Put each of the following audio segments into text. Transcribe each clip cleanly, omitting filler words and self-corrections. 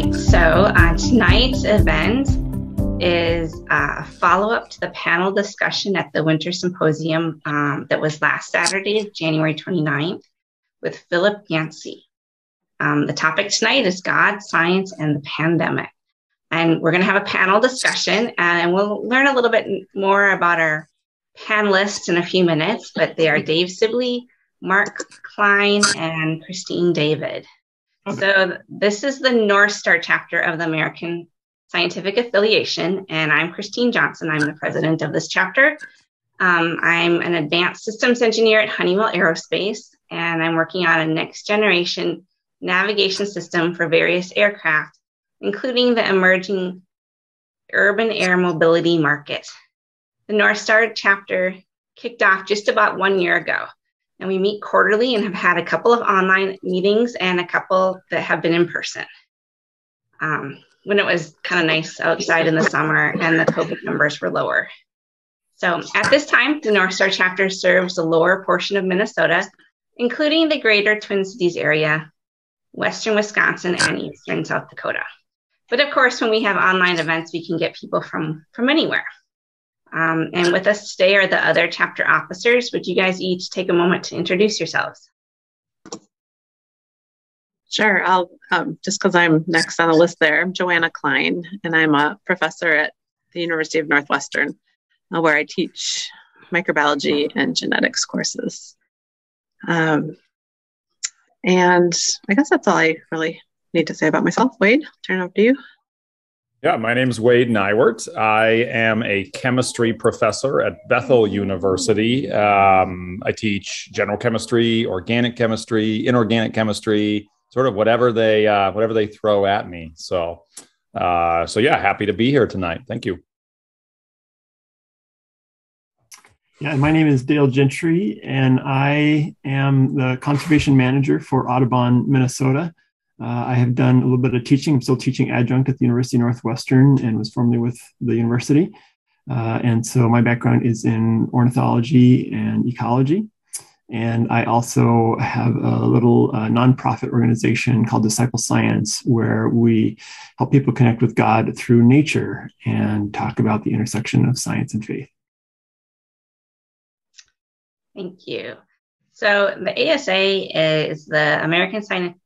right, so tonight's event is a follow-up to the panel discussion at the Winter Symposium that was last Saturday, January 29th, with Philip Yancey. The topic tonight is God, Science, and the Pandemic. And we're going to have a panel discussion, and we'll learn a little bit more about our panelists in a few minutes, but they are Dave Sibley, Mark Klein, and Christine David. Okay. So this is the North Star chapter of the American Scientific Affiliation, and I'm Christine Johnson. I'm the president of this chapter. I'm an advanced systems engineer at Honeywell Aerospace, and I'm working on a next generation navigation system for various aircraft, including the emerging urban air mobility market. The North Star chapter kicked off just about 1 year ago, and we meet quarterly and have had a couple of online meetings and a couple that have been in person. When it was kind of nice outside in the summer and the COVID numbers were lower. So at this time, the North Star chapter serves the lower portion of Minnesota, including the greater Twin Cities area, western Wisconsin, and eastern South Dakota. But of course, when we have online events, we can get people from anywhere. And with us today are the other chapter officers. Would you guys each take a moment to introduce yourselves? Sure. I'll just because I'm next on the list there. I'm Joanna Klein, and I'm a professor at the University of Northwestern, where I teach microbiology and genetics courses. And I guess that's all I really need to say about myself. Wade, I'll turn it over to you. Yeah, my name is Wade Nywert. I am a chemistry professor at Bethel University. I teach general chemistry, organic chemistry, inorganic chemistry, sort of whatever they throw at me. So yeah, happy to be here tonight. Thank you. Yeah, my name is Dale Gentry, and I am the conservation manager for Audubon, Minnesota. I have done a little bit of teaching. I'm still teaching adjunct at the University of Northwestern and was formerly with the university. And so my background is in ornithology and ecology. And I also have a little nonprofit organization called Disciple Science, where we help people connect with God through nature and talk about the intersection of science and faith. Thank you. So the ASA is the American Scientific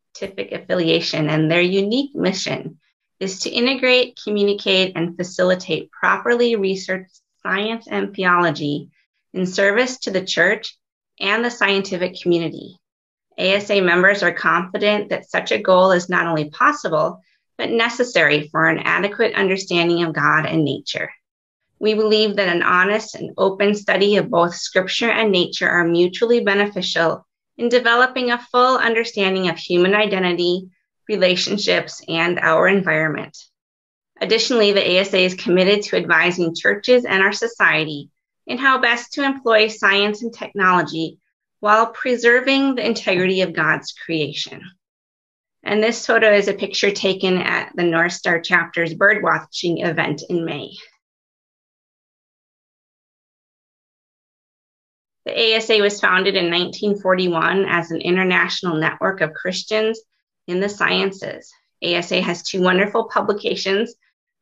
Affiliation, and their unique mission is to integrate, communicate, and facilitate properly researched science and theology in service to the church and the scientific community. ASA members are confident that such a goal is not only possible, but necessary for an adequate understanding of God and nature. We believe that an honest and open study of both scripture and nature are mutually beneficial in developing a full understanding of human identity, relationships, and our environment. Additionally, the ASA is committed to advising churches and our society in how best to employ science and technology while preserving the integrity of God's creation. And this photo is a picture taken at the North Star chapter's birdwatching event in May. The ASA was founded in 1941 as an international network of Christians in the sciences. ASA has two wonderful publications,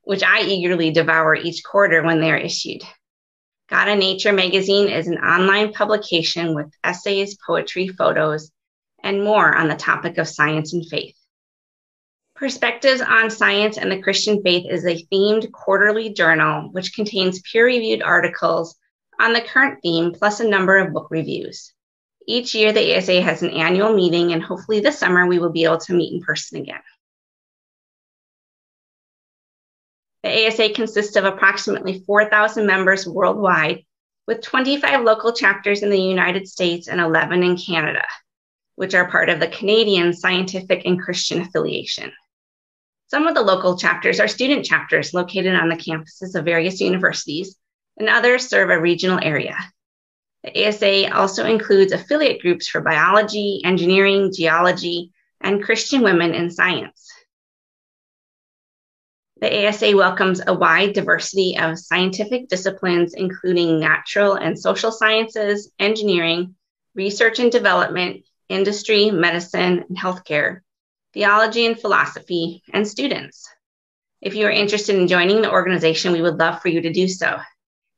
which I eagerly devour each quarter when they are issued. God and Nature magazine is an online publication with essays, poetry, photos, and more on the topic of science and faith. Perspectives on Science and the Christian Faith is a themed quarterly journal, which contains peer-reviewed articles on the current theme, plus a number of book reviews. Each year, the ASA has an annual meeting, and hopefully this summer we will be able to meet in person again. The ASA consists of approximately 4,000 members worldwide, with 25 local chapters in the United States and 11 in Canada, which are part of the Canadian Scientific and Christian Affiliation. Some of the local chapters are student chapters located on the campuses of various universities, and others serve a regional area. The ASA also includes affiliate groups for biology, engineering, geology, and Christian women in science. The ASA welcomes a wide diversity of scientific disciplines, including natural and social sciences, engineering, research and development, industry, medicine, and healthcare, theology and philosophy, and students. If you are interested in joining the organization, we would love for you to do so.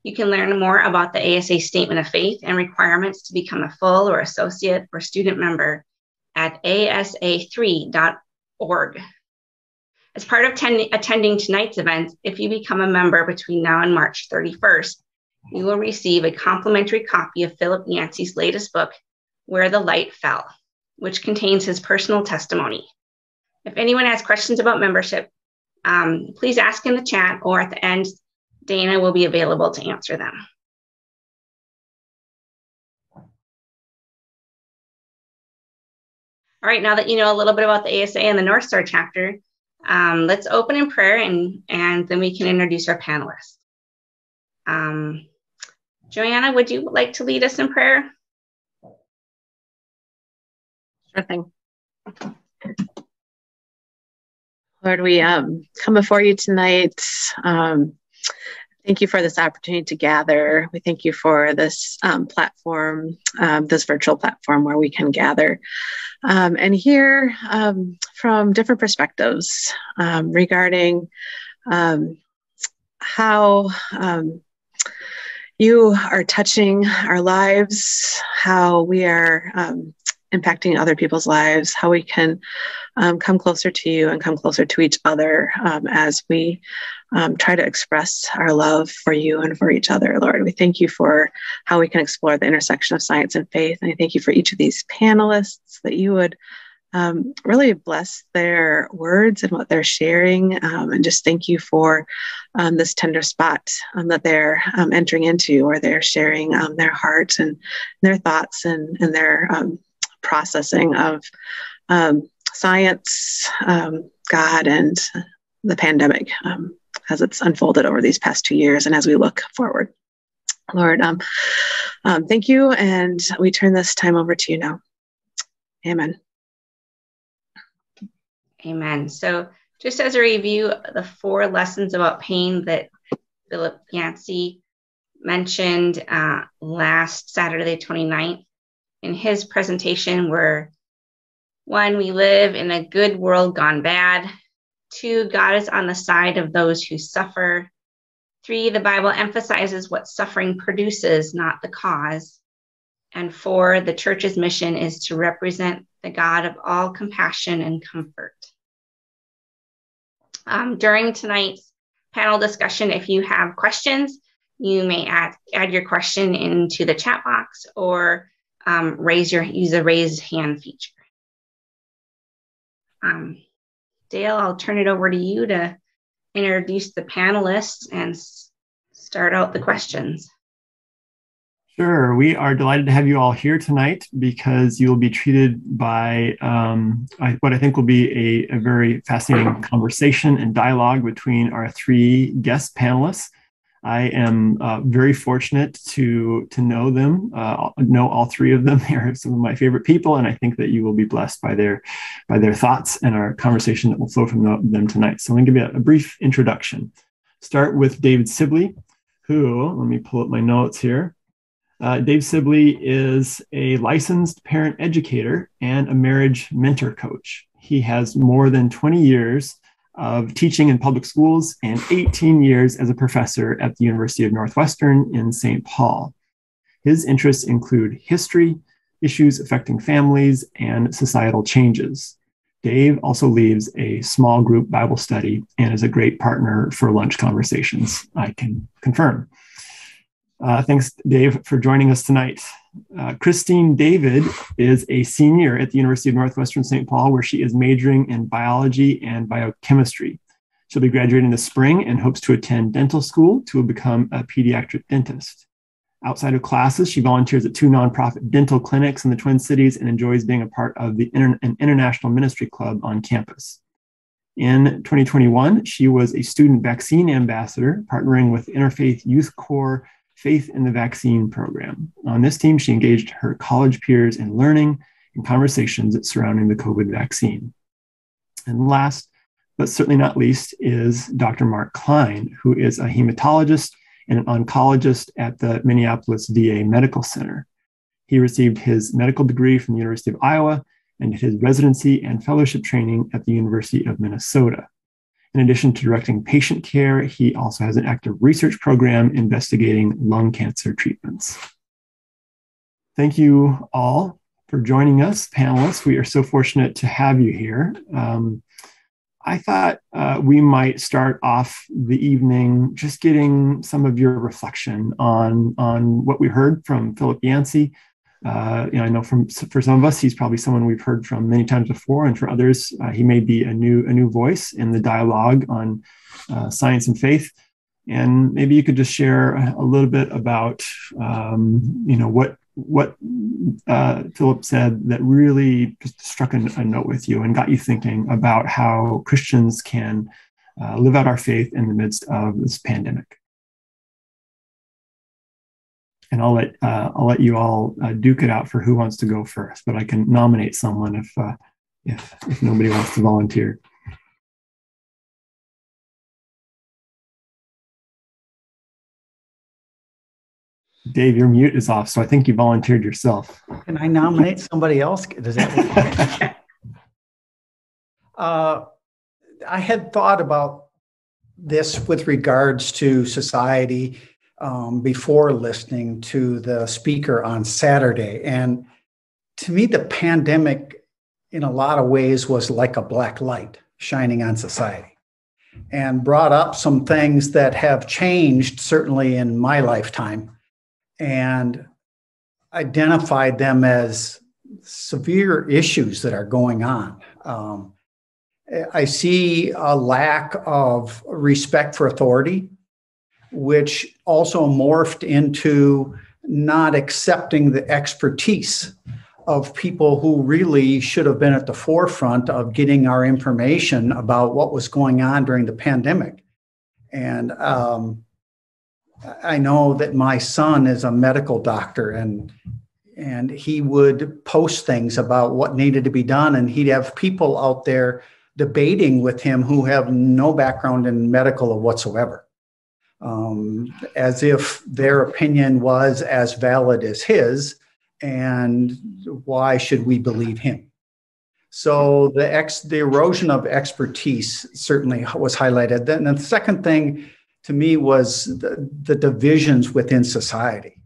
You can learn more about the ASA Statement of Faith and requirements to become a full or associate or student member at asa3.org. As part of attending tonight's event, if you become a member between now and March 31st, you will receive a complimentary copy of Philip Yancey's latest book, Where the Light Fell, which contains his personal testimony. If anyone has questions about membership, please ask in the chat, or at the end, Dana will be available to answer them. All right, now that you know a little bit about the ASA and the North Star chapter, let's open in prayer and then we can introduce our panelists. Joanna, would you like to lead us in prayer? Sure thing. Lord, we come before you tonight. Thank you for this opportunity to gather. We thank you for this platform, this virtual platform where we can gather and hear from different perspectives regarding how you are touching our lives, how we are impacting other people's lives, how we can come closer to you and come closer to each other as we try to express our love for you and for each other, Lord. We thank you for how we can explore the intersection of science and faith. And I thank you for each of these panelists, that you would really bless their words and what they're sharing. And just thank you for this tender spot that they're entering into, where they're sharing their hearts and their thoughts and their processing of science, God, and the pandemic as it's unfolded over these past 2 years and as we look forward. Lord, thank you, and we turn this time over to you now. Amen. Amen. So just as a review, the 4 lessons about pain that Philip Yancey mentioned last Saturday, 29th, in his presentation were: 1, we live in a good world gone bad. 2, God is on the side of those who suffer. 3, the Bible emphasizes what suffering produces, not the cause. And 4, the church's mission is to represent the God of all compassion and comfort. During tonight's panel discussion, if you have questions, you may add your question into the chat box, or use the raise hand feature. Dale, I'll turn it over to you to introduce the panelists and start out the questions. Sure. We are delighted to have you all here tonight because you will be treated by what I think will be a very fascinating conversation and dialogue between our 3 guest panelists. I am very fortunate to know them, know all 3 of them. They are some of my favorite people, and I think that you will be blessed by their thoughts and our conversation that will flow from them tonight. So I'm going to give you a brief introduction. Start with David Sibley, who, let me pull up my notes here. Dave Sibley is a licensed parent educator and a marriage mentor coach. He has more than 20 years of teaching in public schools and 18 years as a professor at the University of Northwestern in St. Paul. His interests include history, issues affecting families, and societal changes. Dave also leads a small group Bible study and is a great partner for lunch conversations, I can confirm. Thanks, Dave, for joining us tonight. Christine David is a senior at the University of Northwestern St. Paul, where she is majoring in biology and biochemistry. She'll be graduating this spring and hopes to attend dental school to become a pediatric dentist. Outside of classes, she volunteers at 2 nonprofit dental clinics in the Twin Cities and enjoys being a part of an international ministry club on campus. In 2021, she was a student vaccine ambassador, partnering with Interfaith Youth Corps Faith in the Vaccine program. On this team, she engaged her college peers in learning and conversations surrounding the COVID vaccine. And last, but certainly not least, is Dr. Mark Klein, who is a hematologist and an oncologist at the Minneapolis VA Medical Center. He received his medical degree from the University of Iowa and did his residency and fellowship training at the University of Minnesota. In addition to directing patient care, he also has an active research program investigating lung cancer treatments. Thank you all for joining us, panelists. We are so fortunate to have you here. I thought we might start off the evening just getting some of your reflection on what we heard from Philip Yancey. I know for some of us, he's probably someone we've heard from many times before, and for others, he may be a new voice in the dialogue on science and faith. And maybe you could just share a little bit about what Philip said that really just struck a note with you and got you thinking about how Christians can live out our faith in the midst of this pandemic. And I'll let you all duke it out for who wants to go first, but I can nominate someone if nobody wants to volunteer. Dave, your mute is off, so I think you volunteered yourself. Can I nominate somebody else? Does that work? I had thought about this with regards to society before listening to the speaker on Saturday. And to me, the pandemic, in a lot of ways, was like a black light shining on society and brought up some things that have changed, certainly in my lifetime, and identified them as severe issues that are going on. I see a lack of respect for authority, which also morphed into not accepting the expertise of people who really should have been at the forefront of getting our information about what was going on during the pandemic. And I know that my son is a medical doctor, and he would post things about what needed to be done, and he'd have people out there debating with him who have no background in medical whatsoever, as if their opinion was as valid as his, and why should we believe him? So the erosion of expertise certainly was highlighted. Then the second thing to me was the divisions within society.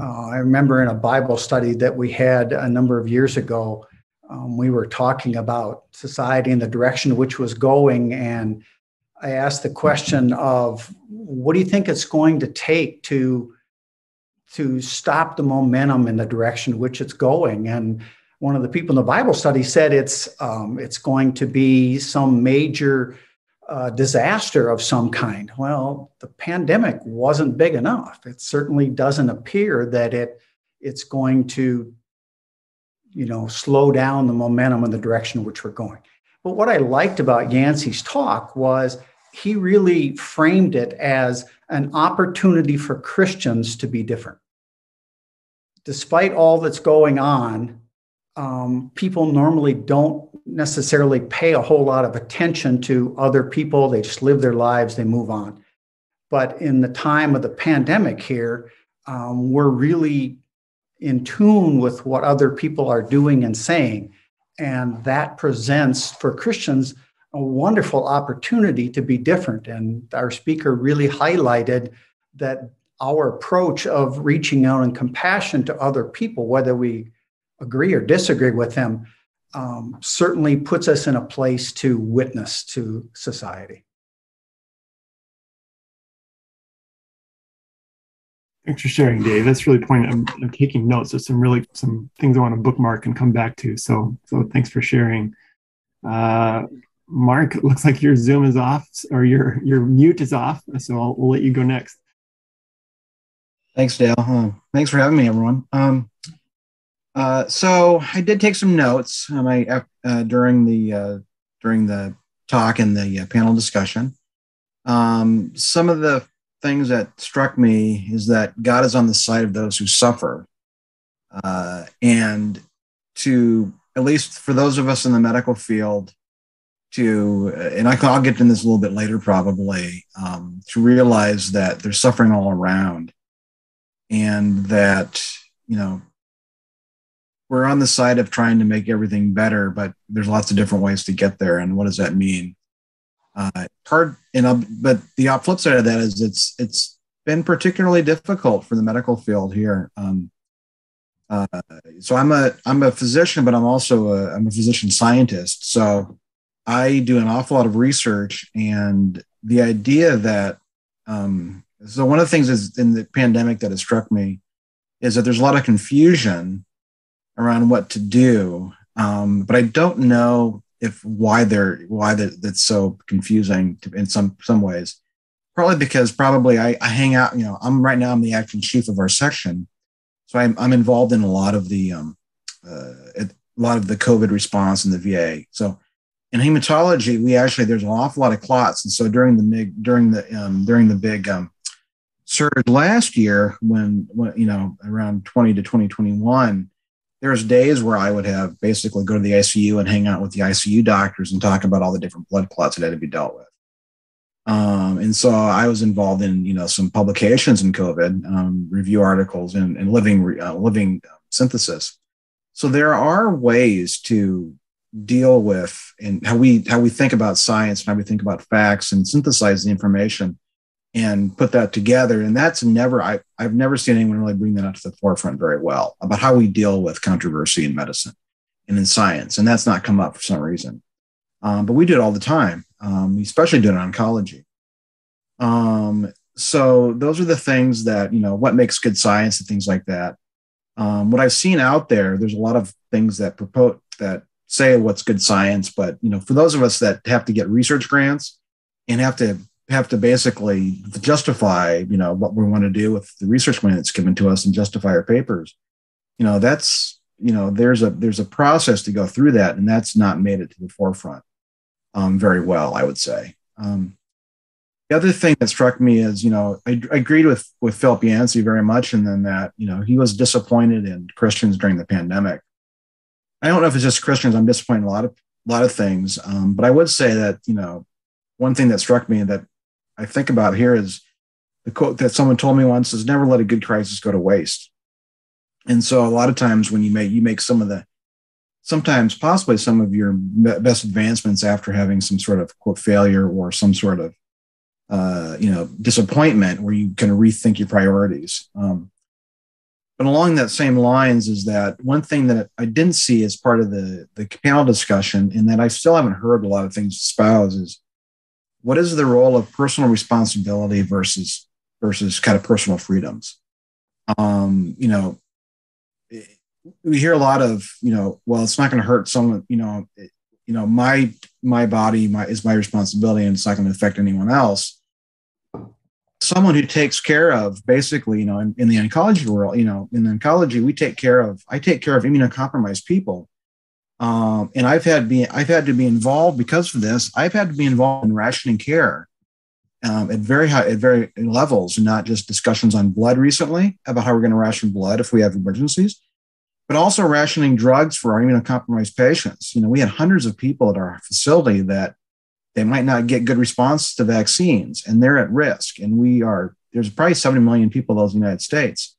I remember in a Bible study that we had a number of years ago, we were talking about society and the direction which was going, and I asked the question of, what do you think it's going to take to stop the momentum in the direction which it's going? And one of the people in the Bible study said it's going to be some major disaster of some kind. Well, the pandemic wasn't big enough. It certainly doesn't appear that it's going to slow down the momentum in the direction in which we're going. But what I liked about Yancey's talk was he really framed it as an opportunity for Christians to be different. Despite all that's going on, people normally don't necessarily pay a whole lot of attention to other people. They just live their lives, they move on. But in the time of the pandemic here, we're really in tune with what other people are doing and saying. And that presents for Christians a wonderful opportunity to be different. And our speaker really highlighted that our approach of reaching out in compassion to other people, whether we agree or disagree with them, certainly puts us in a place to witness to society. Thanks for sharing, Dave. That's really poignant. I'm taking notes. There's some things I want to bookmark and come back to. So thanks for sharing. Mark, it looks like your Zoom is off, or your mute is off. So we'll let you go next. Thanks, Dale. Thanks for having me, everyone. So I did take some notes during the talk and the panel discussion. Some of the things that struck me is that God is on the side of those who suffer, and to, at least for those of us in the medical field, and I'll get into this a little bit later probably, to realize that there's suffering all around, and that we're on the side of trying to make everything better, but there's lots of different ways to get there. And what does that mean? But the flip side of that is it's been particularly difficult for the medical field here. So I'm a physician, but I'm also I'm a physician scientist. So I do an awful lot of research, and the idea that so one of the things is in the pandemic that has struck me is that there's a lot of confusion around what to do, but I don't know why that's so confusing in some ways. Probably because I hang out. I'm the acting chief of our section, so I'm involved in a lot of the COVID response in the VA. So in hematology, there's an awful lot of clots, and so during the big surge last year, when around 20 to 2021, there's days where I would have basically go to the ICU and hang out with the ICU doctors and talk about all the different blood clots that had to be dealt with. And so I was involved in some publications in COVID, review articles and living synthesis. So there are ways to deal with and how we think about science and how we think about facts and synthesize the information and put that together. And that's I've never seen anyone really bring that up to the forefront very well about how we deal with controversy in medicine and in science. And that's not come up for some reason. But we do it all the time. We especially do it in oncology. So those are the things that, what makes good science and things like that. What I've seen out there's a lot of things that say what's good science, but, for those of us that have to get research grants and have to basically justify, what we want to do with the research money that's given to us and justify our papers, there's a process to go through that, and that's not made it to the forefront very well, I would say. The other thing that struck me is, I agreed with Philip Yancey very much, and then that, he was disappointed in Christians during the pandemic. I don't know if it's just Christians. I'm disappointed in a lot of things, but I would say that, one thing that struck me that I think about here is the quote that someone told me once is, "Never let a good crisis go to waste." And so a lot of times when you make sometimes possibly some of your best advancements after having some sort of quote failure or some sort of disappointment where you kind of rethink your priorities. But along that same lines is that one thing that I didn't see as part of the panel discussion, and that I still haven't heard a lot of things espoused, is what is the role of personal responsibility versus kind of personal freedoms? We hear a lot of, well, it's not going to hurt someone, my body is my responsibility and it's not going to affect anyone else. Someone who takes care of basically, in the oncology world, in oncology, I take care of immunocompromised people. And I've had to be involved because of this. I've had to be involved in rationing care at very levels, and not just discussions on blood recently about how we're going to ration blood if we have emergencies, but also rationing drugs for our immunocompromised patients. We had hundreds of people at our facility that they might not get good response to vaccines, and they're at risk. And there's probably 70 million people in the United States.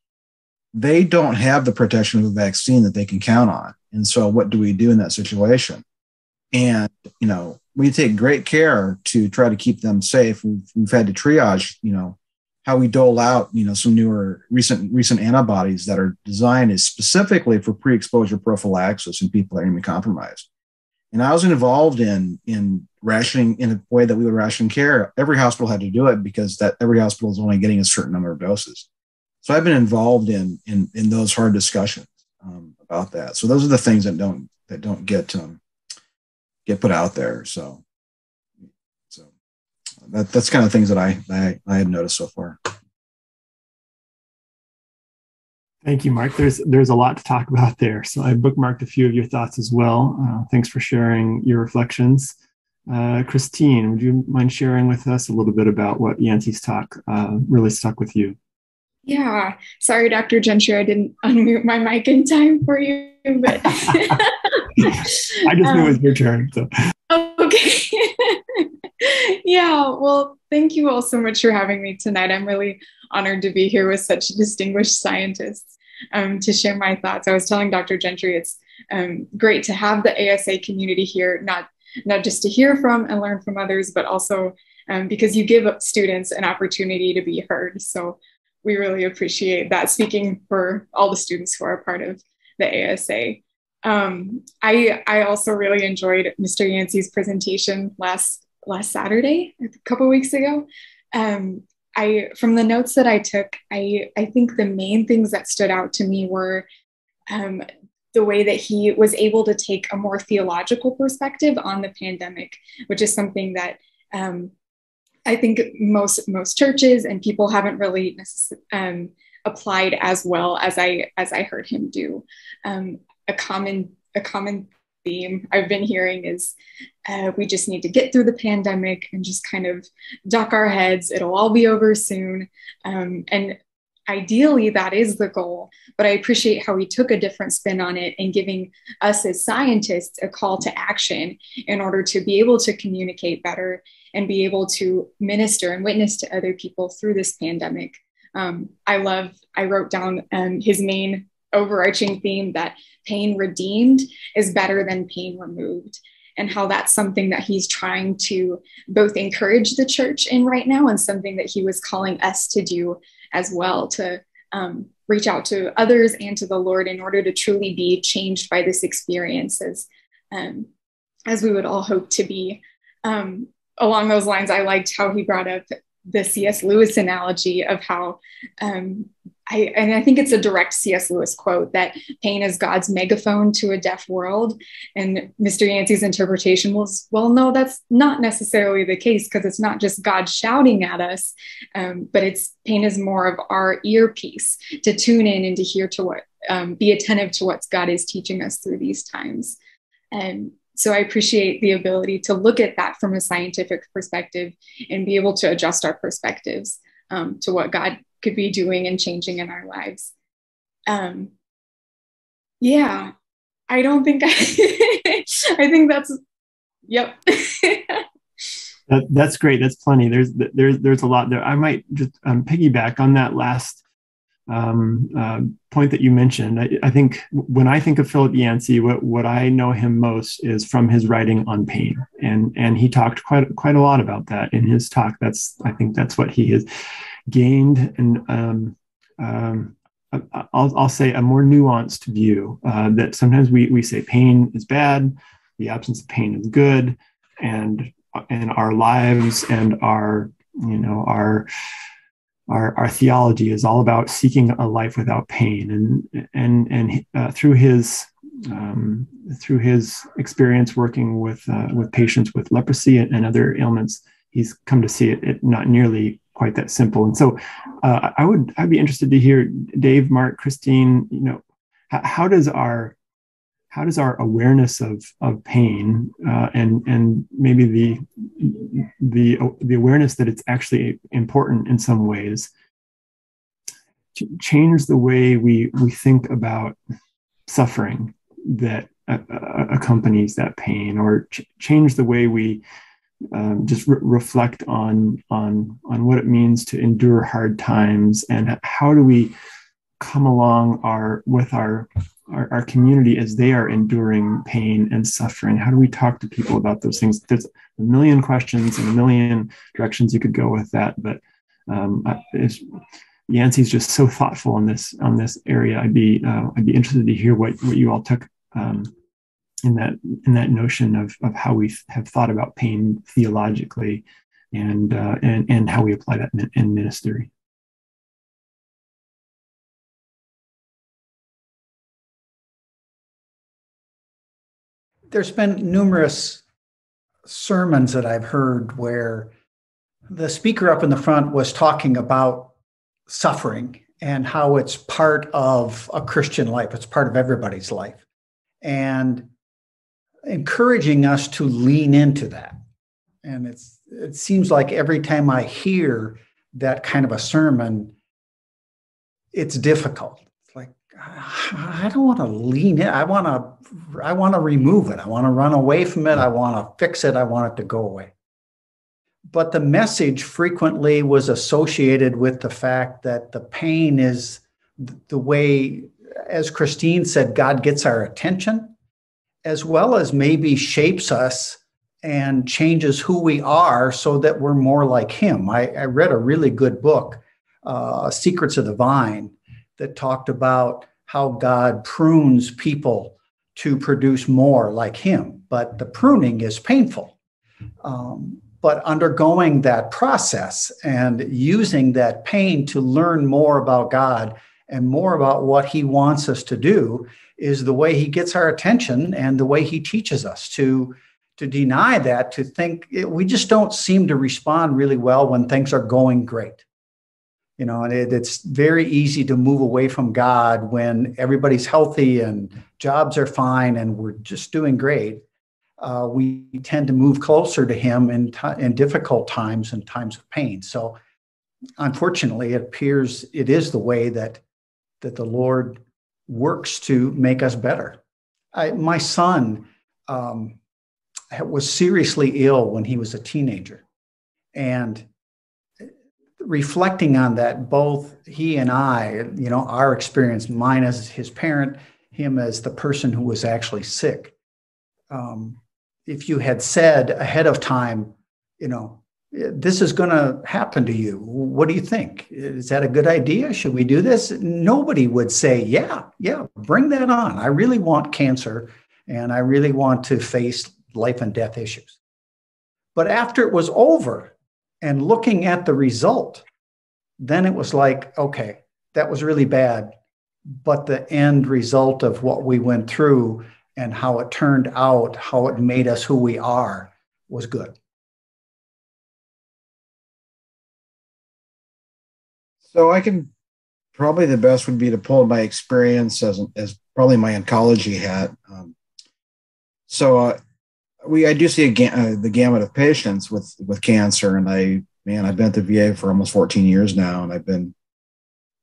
They don't have the protection of a vaccine that they can count on. And so what do we do in that situation? And, we take great care to try to keep them safe. We've had to triage, how we dole out, some newer recent antibodies that are designed as specifically for pre-exposure prophylaxis in people that are immunocompromised. And I was involved in rationing in a way that we would ration care. Every hospital had to do it because every hospital is only getting a certain number of doses. So I've been involved in those hard discussions about that. So those are the things that don't get put out there. So that's kind of things that I had noticed so far. Thank you, Mark. There's a lot to talk about there. So I bookmarked a few of your thoughts as well. Thanks for sharing your reflections. Christine, would you mind sharing with us a little bit about what Yancey's talk really stuck with you? Yeah. Sorry, Dr. Gentry, I didn't unmute my mic in time for you. But I just knew it was your turn. So. Okay. Yeah. Well, thank you all so much for having me tonight. I'm really honored to be here with such distinguished scientists. to share my thoughts. I was telling Dr. Gentry, it's great to have the ASA community here, not just to hear from and learn from others, but also because you give students an opportunity to be heard. So we really appreciate that, speaking for all the students who are part of the ASA. I also really enjoyed Mr. Yancey's presentation last Saturday, a couple of weeks ago. From the notes that I took, I think the main things that stood out to me were the way that he was able to take a more theological perspective on the pandemic, which is something that I think most churches and people haven't really applied as well as I heard him do. A common theme I've been hearing is we just need to get through the pandemic and just kind of duck our heads. It'll all be over soon. And ideally, that is the goal. But I appreciate how he took a different spin on it and giving us as scientists a call to action in order to be able to communicate better and be able to minister and witness to other people through this pandemic. I wrote down his main overarching theme that pain redeemed is better than pain removed, and how that's something that he's trying to both encourage the church in right now and something that he was calling us to do as well, to reach out to others and to the Lord in order to truly be changed by this experience as we would all hope to be. Along those lines, I liked how he brought up the C.S. Lewis analogy of how I think it's a direct C.S. Lewis quote, that pain is God's megaphone to a deaf world. And Mr. Yancey's interpretation was, well, no, that's not necessarily the case, because it's not just God shouting at us, but pain is more of our earpiece to tune in and to hear to what, be attentive to what God is teaching us through these times. And so I appreciate the ability to look at that from a scientific perspective and be able to adjust our perspectives to what God could be doing and changing in our lives. Yeah, I don't think I think that's, yep. That's great. That's plenty. There's a lot there. I might just piggyback on that last point that you mentioned. I think when I think of Philip Yancey, what I know him most is from his writing on pain, and he talked quite a lot about that in his talk. I think that's what he has gained, and I'll say a more nuanced view that sometimes we say pain is bad, the absence of pain is good, and our lives and our theology is all about seeking a life without pain, and through his experience working with patients with leprosy and other ailments, he's come to see it not nearly quite that simple. And so I'd be interested to hear, Dave, Mark, Christine, how does our awareness of pain and maybe the awareness that it's actually important in some ways change the way we think about suffering that accompanies that pain, or change the way we just reflect on what it means to endure hard times, and how do we come along with our community as they are enduring pain and suffering? How do we talk to people about those things? There's a million questions and a million directions you could go with that, but Yancey's just so thoughtful on this area. I'd be interested to hear what you all took in that notion of how we have thought about pain theologically, and how we apply that in ministry. There's been numerous sermons that I've heard where the speaker up in the front was talking about suffering and how it's part of a Christian life. It's part of everybody's life, and encouraging us to lean into that. And it seems like every time I hear that kind of a sermon, it's difficult. It's like, I don't want to lean in. I want to remove it. I want to run away from it. I want to fix it. I want it to go away. But the message frequently was associated with the fact that the pain is the way, as Christine said, God gets our attention, as well as maybe shapes us and changes who we are so that we're more like him. I read a really good book, Secrets of the Vine, that talked about how God prunes people to produce more like him. But the pruning is painful. But undergoing that process and using that pain to learn more about God and more about what he wants us to do is the way he gets our attention and the way he teaches us to deny that, to think we just don't seem to respond really well when things are going great. You know, and it's very easy to move away from God when everybody's healthy and jobs are fine and we're just doing great. We tend to move closer to him in difficult times and times of pain. So unfortunately, it appears it is the way that the Lord works to make us better. My son was seriously ill when he was a teenager. And reflecting on that, both he and I, you know, our experience, mine as his parent, him as the person who was actually sick. If you had said ahead of time, you know, this is going to happen to you, what do you think? Is that a good idea? Should we do this? Nobody would say, yeah, bring that on. I really want cancer and I really want to face life and death issues. But after it was over and looking at the result, then it was like, okay, that was really bad. But the end result of what we went through and how it turned out, how it made us who we are, was good. So I can probably, the best would be to pull my experience as probably my oncology hat. I do see the gamut of patients with cancer, and I've been at the VA for almost 14 years now, and I've been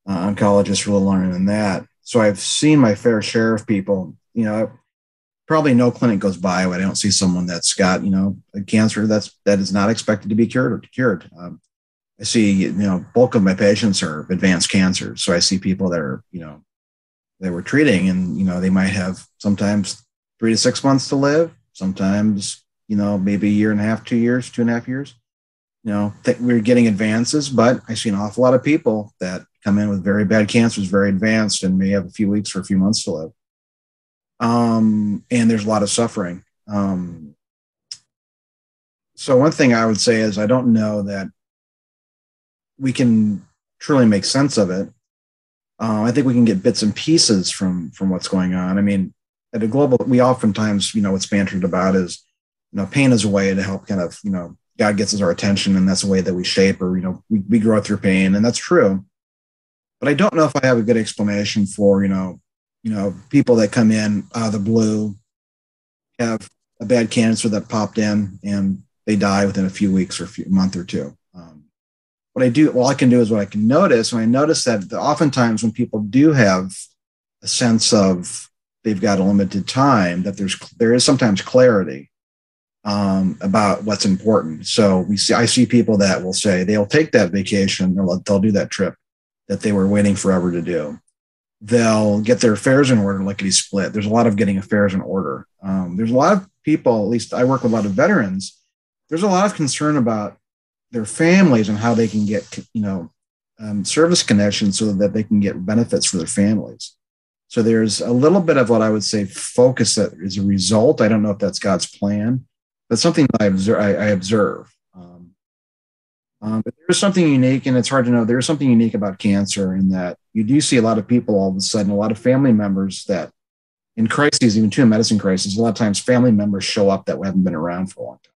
oncologist for a little longer than that. So I've seen my fair share of people. You know, probably no clinic goes by where I don't see someone that's got, you know, a cancer that is not expected to be cured. I see, you know, bulk of my patients are advanced cancers. So I see people that are, you know, that we're treating, and, you know, they might have sometimes 3 to 6 months to live, sometimes, you know, maybe a year and a half, 2 years, 2.5 years. You know, we're getting advances, but I see an awful lot of people that come in with very bad cancers, very advanced, and may have a few weeks or a few months to live. And there's a lot of suffering. So one thing I would say is I don't know that we can truly make sense of it. I think we can get bits and pieces from what's going on. I mean, at a global, we oftentimes, you know, what's bantered about is, you know, pain is a way to help kind of, you know, God gets us our attention, and that's a way that we shape, or, you know, we grow through pain, and that's true. But I don't know if I have a good explanation for, you know, people that come in out of the blue, have a bad cancer that popped in, and they die within a few weeks or a month or two. All I can do is what I can notice. And I notice that oftentimes when people do have a sense of they've got a limited time, that there is sometimes clarity about what's important. So I see people that will say they'll take that vacation, or they'll do that trip that they were waiting forever to do. They'll get their affairs in order, lickety split. There's a lot of getting affairs in order. There's a lot of people, at least I work with a lot of veterans, there's a lot of concern about their families and how they can get, you know, service connections so that they can get benefits for their families. So there's a little bit of what I would say focus that is a result. I don't know if that's God's plan, but something that I observe. But there's something unique, and it's hard to know. There's something unique about cancer in that you do see a lot of people all of a sudden, a lot of family members that in crises, even too, medicine crises, a lot of times family members show up that haven't been around for a long time.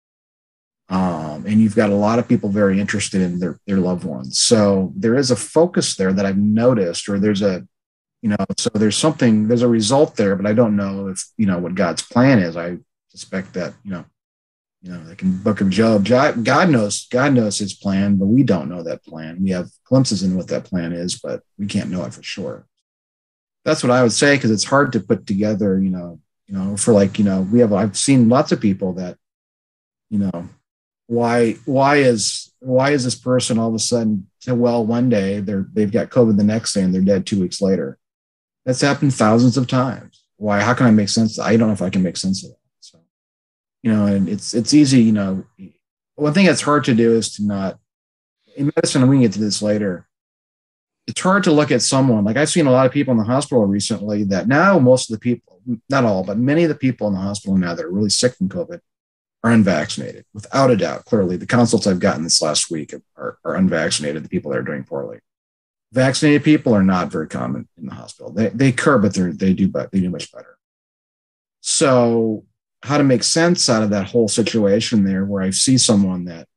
And you've got a lot of people very interested in their loved ones. So there is a focus there that I've noticed, or there's a, you know, so there's a result there, but I don't know if, you know, what God's plan is. I suspect that, you know, like in the book of Job, God knows his plan, but we don't know that plan. We have glimpses into what that plan is, but we can't know it for sure. That's what I would say, because it's hard to put together, you know, for like, you know, I've seen lots of people that, you know, why is this person all of a sudden well one day, they've got COVID the next day and they're dead 2 weeks later. That's happened thousands of times. Why? How can I make sense? I don't know if I can make sense of that. So, and it's easy, one thing that's hard to do is to not, in medicine, and we can get to this later, it's hard to look at someone, like I've seen a lot of people in the hospital recently that now most of the people, not all, but many of the people in the hospital now that are really sick from COVID are unvaccinated, without a doubt. Clearly, the consults I've gotten this last week are unvaccinated, the people that are doing poorly. Vaccinated people are not very common in the hospital. They occur, but they do much better. So how to make sense out of that whole situation there, where I see someone that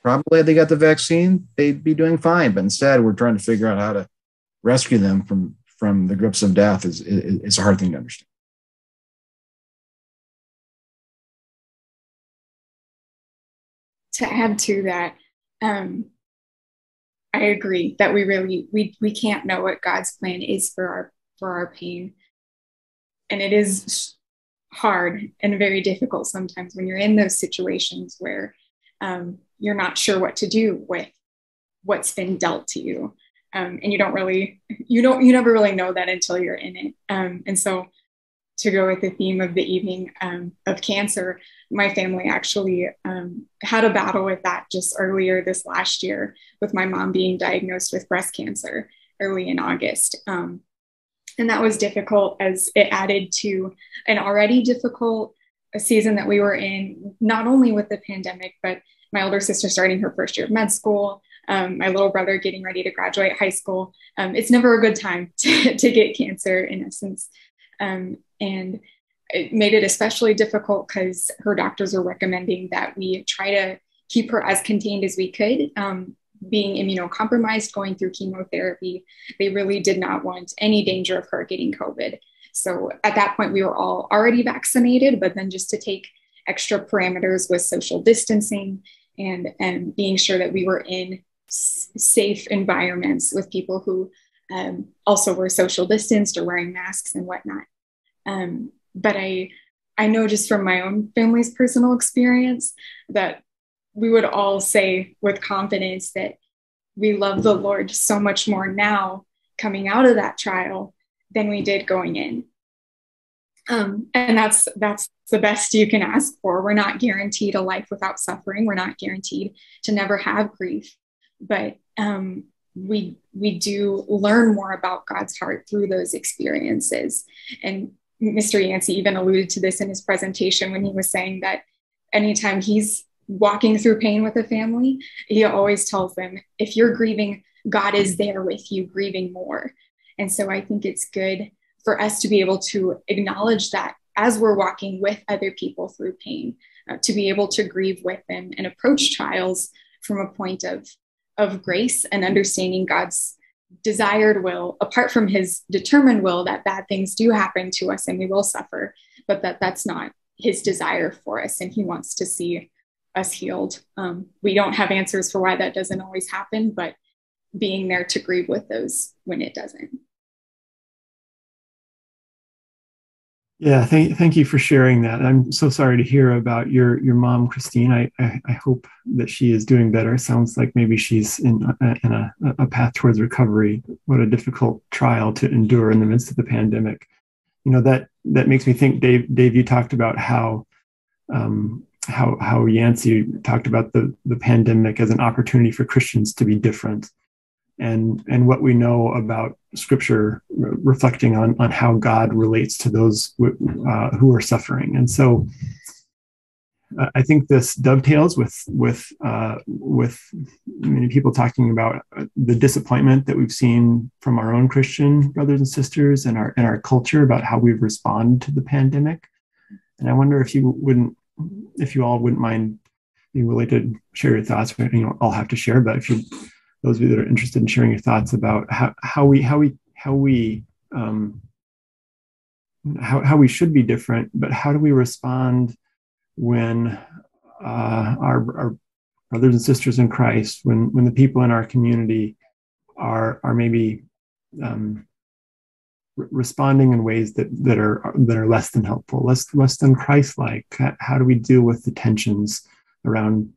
probably had they got the vaccine, they'd be doing fine. But instead, we're trying to figure out how to rescue them from the grips of death is a hard thing to understand. To add to that, I agree that we can't know what God's plan is for our pain. And it is hard and very difficult sometimes when you're in those situations where you're not sure what to do with what's been dealt to you. And you never really know that until you're in it. And so to go with the theme of the evening of cancer, my family actually had a battle with that just earlier this last year, with my mom being diagnosed with breast cancer early in August. And that was difficult, as it added to an already difficult season that we were in, not only with the pandemic, but my older sister starting her first year of med school, my little brother getting ready to graduate high school. It's never a good time to get cancer, in essence. And it made it especially difficult because her doctors were recommending that we try to keep her as contained as we could. Being immunocompromised, going through chemotherapy, they really did not want any danger of her getting COVID. So at that point, we were all already vaccinated, but then just to take extra parameters with social distancing and being sure that we were in safe environments with people who also were social distanced or wearing masks and whatnot. But I know just from my own family's personal experience that we would all say with confidence that we love the Lord so much more now coming out of that trial than we did going in. And that's the best you can ask for. We're not guaranteed a life without suffering. We're not guaranteed to never have grief, but we do learn more about God's heart through those experiences. And Mr. Yancey even alluded to this in his presentation when he was saying that anytime he's walking through pain with a family, he always tells them, if you're grieving, God is there with you, grieving more. And so I think it's good for us to be able to acknowledge that as we're walking with other people through pain, to be able to grieve with them and approach trials from a point of grace and understanding God's desired will, apart from his determined will that bad things do happen to us and we will suffer, but that's not his desire for us. And he wants to see us healed. We don't have answers for why that doesn't always happen, but being there to grieve with those when it doesn't. Yeah, thank you for sharing that. I'm so sorry to hear about your mom, Christine. I hope that she is doing better. Sounds like maybe she's in a path towards recovery. What a difficult trial to endure in the midst of the pandemic. That makes me think, Dave, you talked about how Yancey talked about the pandemic as an opportunity for Christians to be different. And what we know about Scripture reflecting on how God relates to those who are suffering. And so I think this dovetails with many people talking about the disappointment that we've seen from our own Christian brothers and sisters and our culture about how we've responded to the pandemic. And I wonder if you all wouldn't mind being willing to share your thoughts. I'll have to share, but those of you that are interested in sharing your thoughts about how we should be different, but how do we respond when our brothers and sisters in Christ, when the people in our community are maybe responding in ways that are less than helpful, less than Christ-like? How do we deal with the tensions around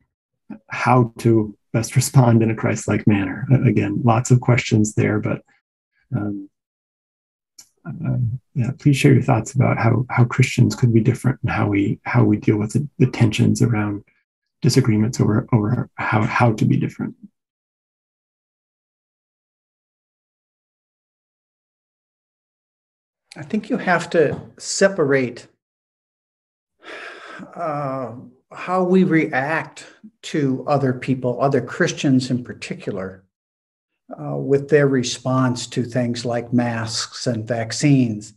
how to best respond in a Christ-like manner? Again, lots of questions there, but yeah, please share your thoughts about how Christians could be different and how we deal with the tensions around disagreements over how to be different. I think you have to separate how we react to other people, other Christians in particular, with their response to things like masks and vaccines,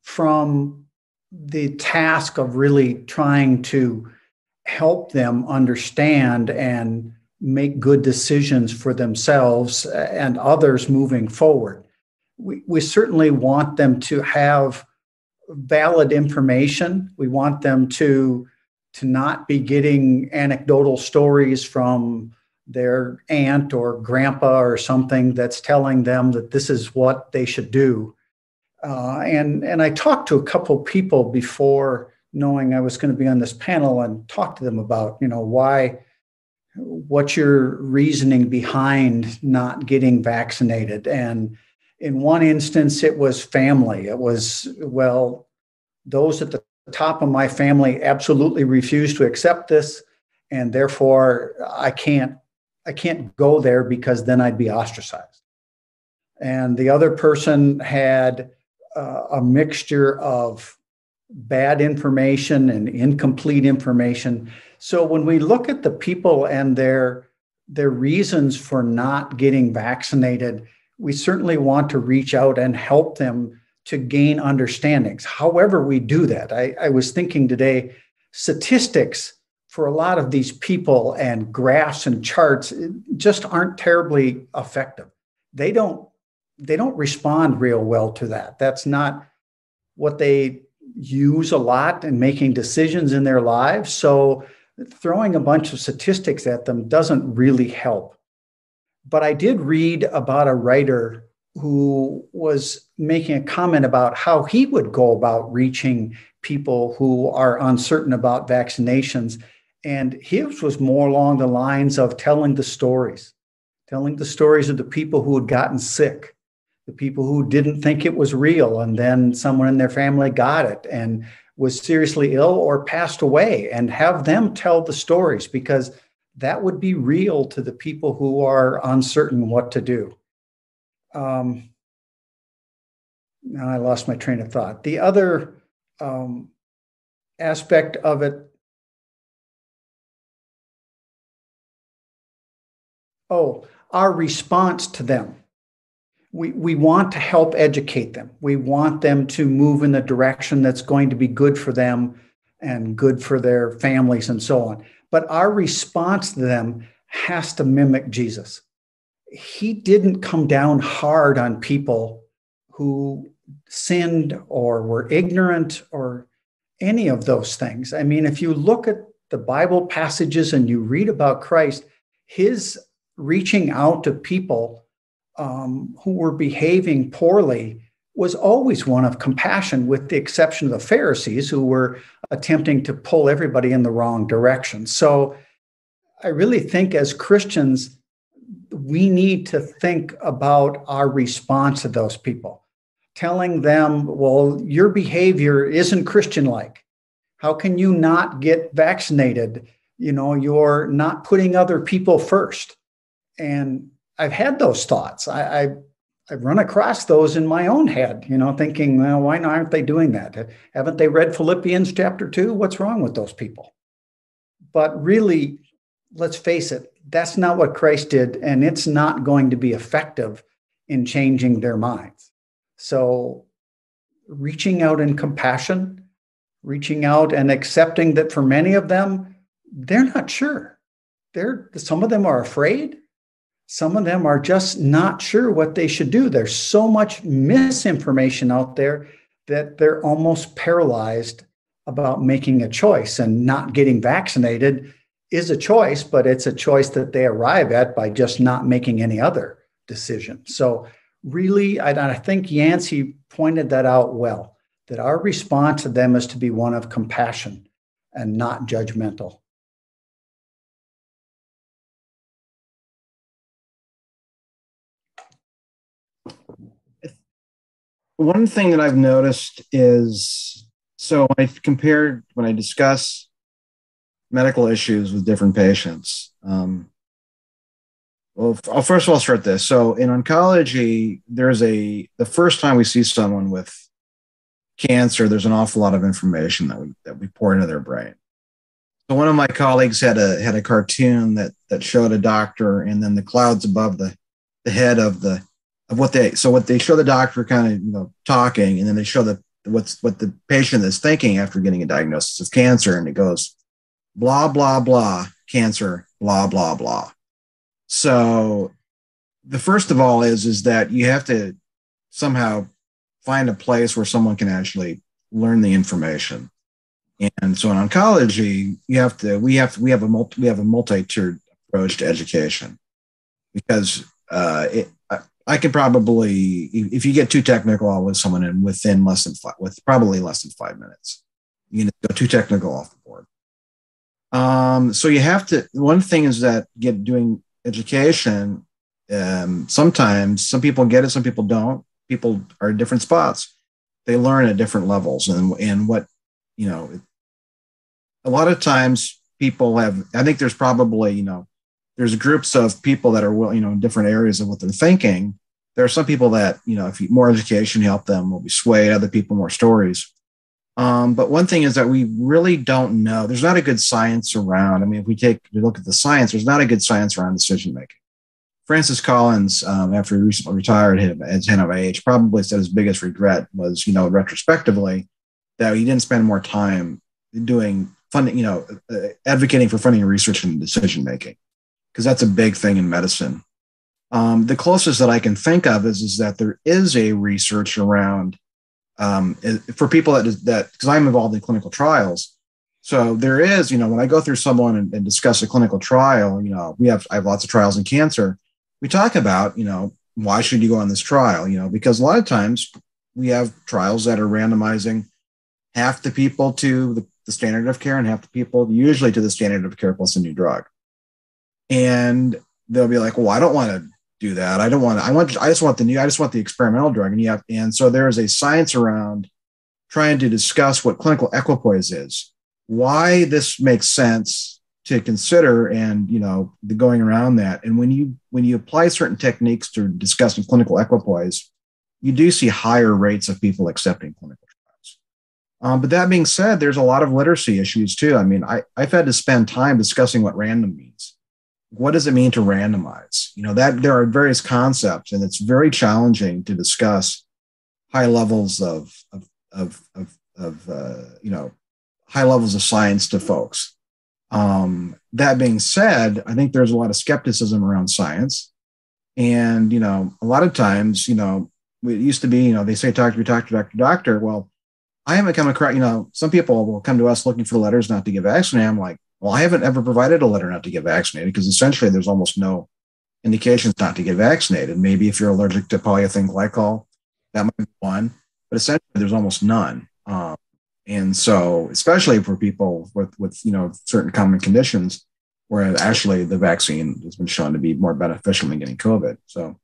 from the task of really trying to help them understand and make good decisions for themselves and others moving forward. We certainly want them to have valid information. We want them to not be getting anecdotal stories from their aunt or grandpa or something that's telling them that this is what they should do. And I talked to a couple people before knowing I was going to be on this panel and talked to them about, what's your reasoning behind not getting vaccinated? And in one instance, it was family. It was, well, those at the top of my family absolutely refuse to accept this, and therefore I can't go there because then I'd be ostracized. And the other person had a mixture of bad information and incomplete information. So when we look at the people and their reasons for not getting vaccinated, we certainly want to reach out and help them to gain understandings. However we do that, I was thinking today, statistics for a lot of these people and graphs and charts just aren't terribly effective. They don't respond real well to that. That's not what they use a lot in making decisions in their lives. So throwing a bunch of statistics at them doesn't really help. But I did read about a writer who was making a comment about how he would go about reaching people who are uncertain about vaccinations. And his was more along the lines of telling the stories of the people who had gotten sick, the people who didn't think it was real, and then someone in their family got it and was seriously ill or passed away, and have them tell the stories, because that would be real to the people who are uncertain what to do. Now I lost my train of thought. The other aspect of it, our response to them. We want to help educate them. We want them to move in the direction that's going to be good for them and good for their families and so on. But our response to them has to mimic Jesus. He didn't come down hard on people who sinned or were ignorant or any of those things. I mean, if you look at the Bible passages and you read about Christ, his reaching out to people who were behaving poorly was always one of compassion, with the exception of the Pharisees, who were attempting to pull everybody in the wrong direction. So I really think as Christians, we need to think about our response to those people, telling them, well, your behavior isn't Christian-like. How can you not get vaccinated? You're not putting other people first. And I've had those thoughts. I've run across those in my own head, thinking, well, why aren't they doing that? Haven't they read Philippians chapter 2? What's wrong with those people? But really, let's face it, that's not what Christ did, and it's not going to be effective in changing their minds. So reaching out in compassion, reaching out and accepting that for many of them, they're not sure. Some of them are afraid. Some of them are just not sure what they should do. There's so much misinformation out there that they're almost paralyzed about making a choice, and not getting vaccinated is a choice, but it's a choice that they arrive at by just not making any other decision. So really, I think Yancey pointed that out well, that our response to them is to be one of compassion and not judgmental. one thing that I've noticed is, so when I discuss medical issues with different patients, well, first of all, I'll start this. So in oncology, the first time we see someone with cancer, there's an awful lot of information that we pour into their brain. So one of my colleagues had a cartoon that showed a doctor, and then the clouds above the head of what they show the doctor kind of talking, and then they show what the patient is thinking after getting a diagnosis of cancer, and it goes blah blah blah cancer blah blah blah. So the first of all is that you have to somehow find a place where someone can actually learn the information. And so in oncology, we have a multi-tiered approach to education, because I can probably, if you get too technical, I'll let someone in within probably less than 5 minutes. You can go too technical off the board. So you have to. One thing is that doing education. Sometimes some people get it, some people don't. People are at different spots. They learn at different levels, and what a lot of times people have. I think there's probably there's groups of people that are in different areas of what they're thinking. There are some people that if more education help them, will be swayed. Other people more stories. But one thing is that we really don't know. There's not a good science around. I mean, if we look at the science, there's not a good science around decision making. Francis Collins, after he recently retired as head of NIH, probably said his biggest regret was, retrospectively, that he didn't spend more time doing funding, advocating for funding research and decision making, because that's a big thing in medicine. The closest that I can think of is that there is a research around for people that because I'm involved in clinical trials. So there is, when I go through someone and discuss a clinical trial, I have lots of trials in cancer. We talk about, why should you go on this trial? Because a lot of times we have trials that are randomizing half the people to the standard of care and half the people usually to the standard of care plus a new drug. And they'll be like, well, I don't want to do that. I just want the experimental drug. And so there is a science around trying to discuss what clinical equipoise is, why this makes sense to consider, and the going around that. And when you apply certain techniques to discussing clinical equipoise, you do see higher rates of people accepting clinical trials. But that being said, there's a lot of literacy issues too. I mean, I've had to spend time discussing what random means. What does it mean to randomize? That there are various concepts, and it's very challenging to discuss high levels of high levels of science to folks. That being said, I think there's a lot of skepticism around science. And, a lot of times, it used to be, they say, talk to doctor. Well, I haven't come across, some people will come to us looking for letters not to get vaccinated. I'm like, well, I haven't ever provided a letter not to get vaccinated, because essentially there's almost no indications not to get vaccinated. Maybe if you're allergic to polyethylene glycol, that might be one, but essentially there's almost none. And so, especially for people with certain common conditions, where actually the vaccine has been shown to be more beneficial than getting COVID. So,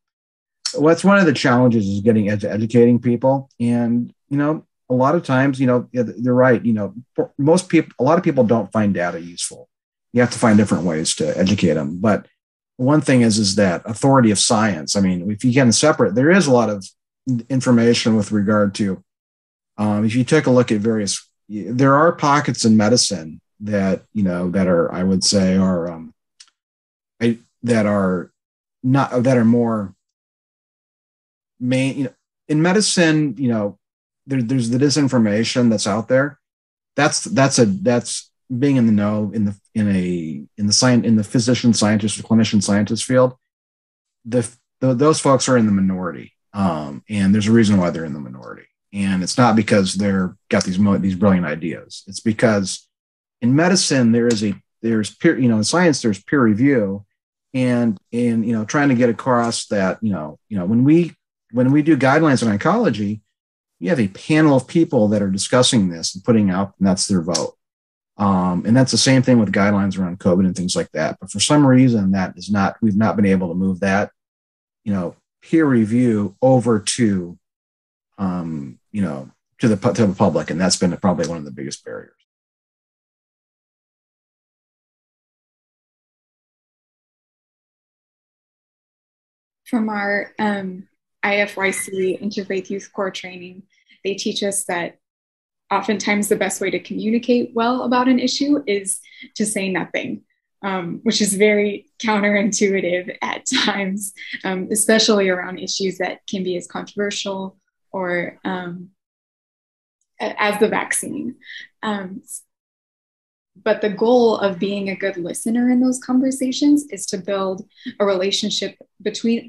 what's one of the challenges is getting educating people. And a lot of times, they're right. Most people, a lot of people don't find data useful. You have to find different ways to educate them. But one thing is that authority of science. I mean, if you can separate, there is a lot of information with regard to. If you take a look at there are pockets in medicine that that are, I would say, that are more main. In medicine, there's the disinformation that's out there. That's being in the know in the physician scientist or clinician scientist field. Those folks are in the minority, and there's a reason why they're in the minority. And it's not because they're got these brilliant ideas. It's because in medicine there's peer, in science there's peer review, and trying to get across that when we do guidelines in oncology, you have a panel of people that are discussing this and putting out, and that's their vote. And that's the same thing with guidelines around COVID and things like that. But for some reason, we've not been able to move that, peer review over to to the public, and that's been probably one of the biggest barriers. From our IFYC Interfaith Youth Corps training, they teach us that oftentimes the best way to communicate well about an issue is to say nothing, which is very counterintuitive at times, especially around issues that can be as controversial or as the vaccine. But the goal of being a good listener in those conversations is to build a relationship between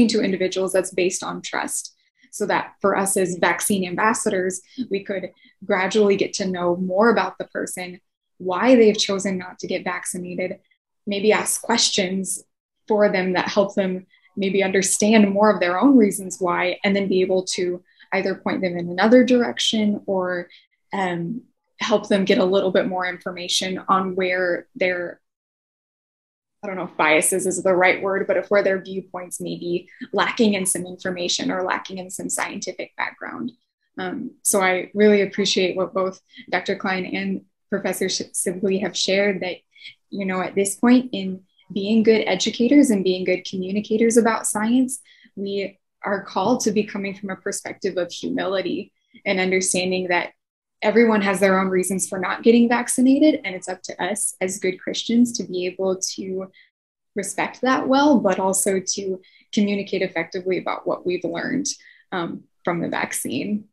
two individuals that's based on trust. So that for us as vaccine ambassadors, we could gradually get to know more about the person, why they've chosen not to get vaccinated, maybe ask questions for them that help them maybe understand more of their own reasons why, and then be able to either point them in another direction or help them get a little bit more information on where their, I don't know if biases is the right word, but if where their viewpoints may be lacking in some information or lacking in some scientific background. So I really appreciate what both Dr. Klein and Professor Sibley have shared, that, at this point in being good educators and being good communicators about science, we are called to be coming from a perspective of humility and understanding that everyone has their own reasons for not getting vaccinated, and it's up to us as good Christians to be able to respect that well, but also to communicate effectively about what we've learned from the vaccine.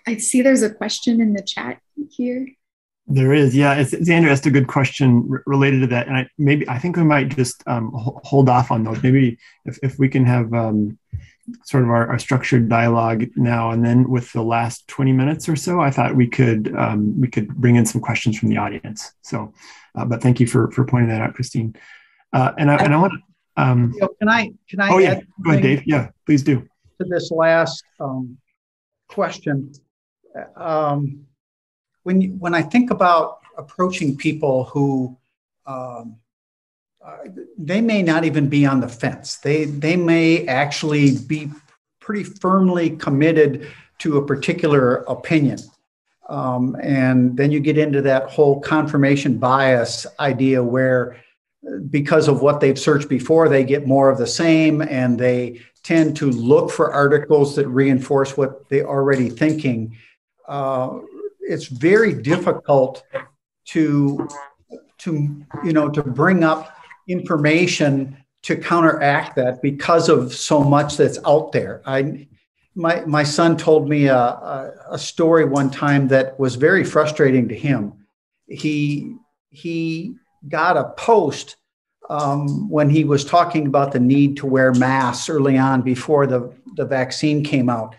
I see there's a question in the chat here. There is, yeah. Xander asked a good question related to that, and I think we might just hold off on those. Maybe if we can have sort of our structured dialogue now, and then with the last 20 minutes or so, I thought we could bring in some questions from the audience. So, but thank you for pointing that out, Christine. And I want to. Can I? Oh yeah, go ahead, Dave. Yeah, please do. To this last question, when I think about approaching people who they may not even be on the fence. They may actually be pretty firmly committed to a particular opinion. And then you get into that whole confirmation bias idea where because of what they've searched before, they get more of the same, and they tend to look for articles that reinforce what they're already thinking. It's very difficult to bring up information to counteract that because of so much that's out there. My son told me a story one time that was very frustrating to him. He got a post when he was talking about the need to wear masks early on before the vaccine came out.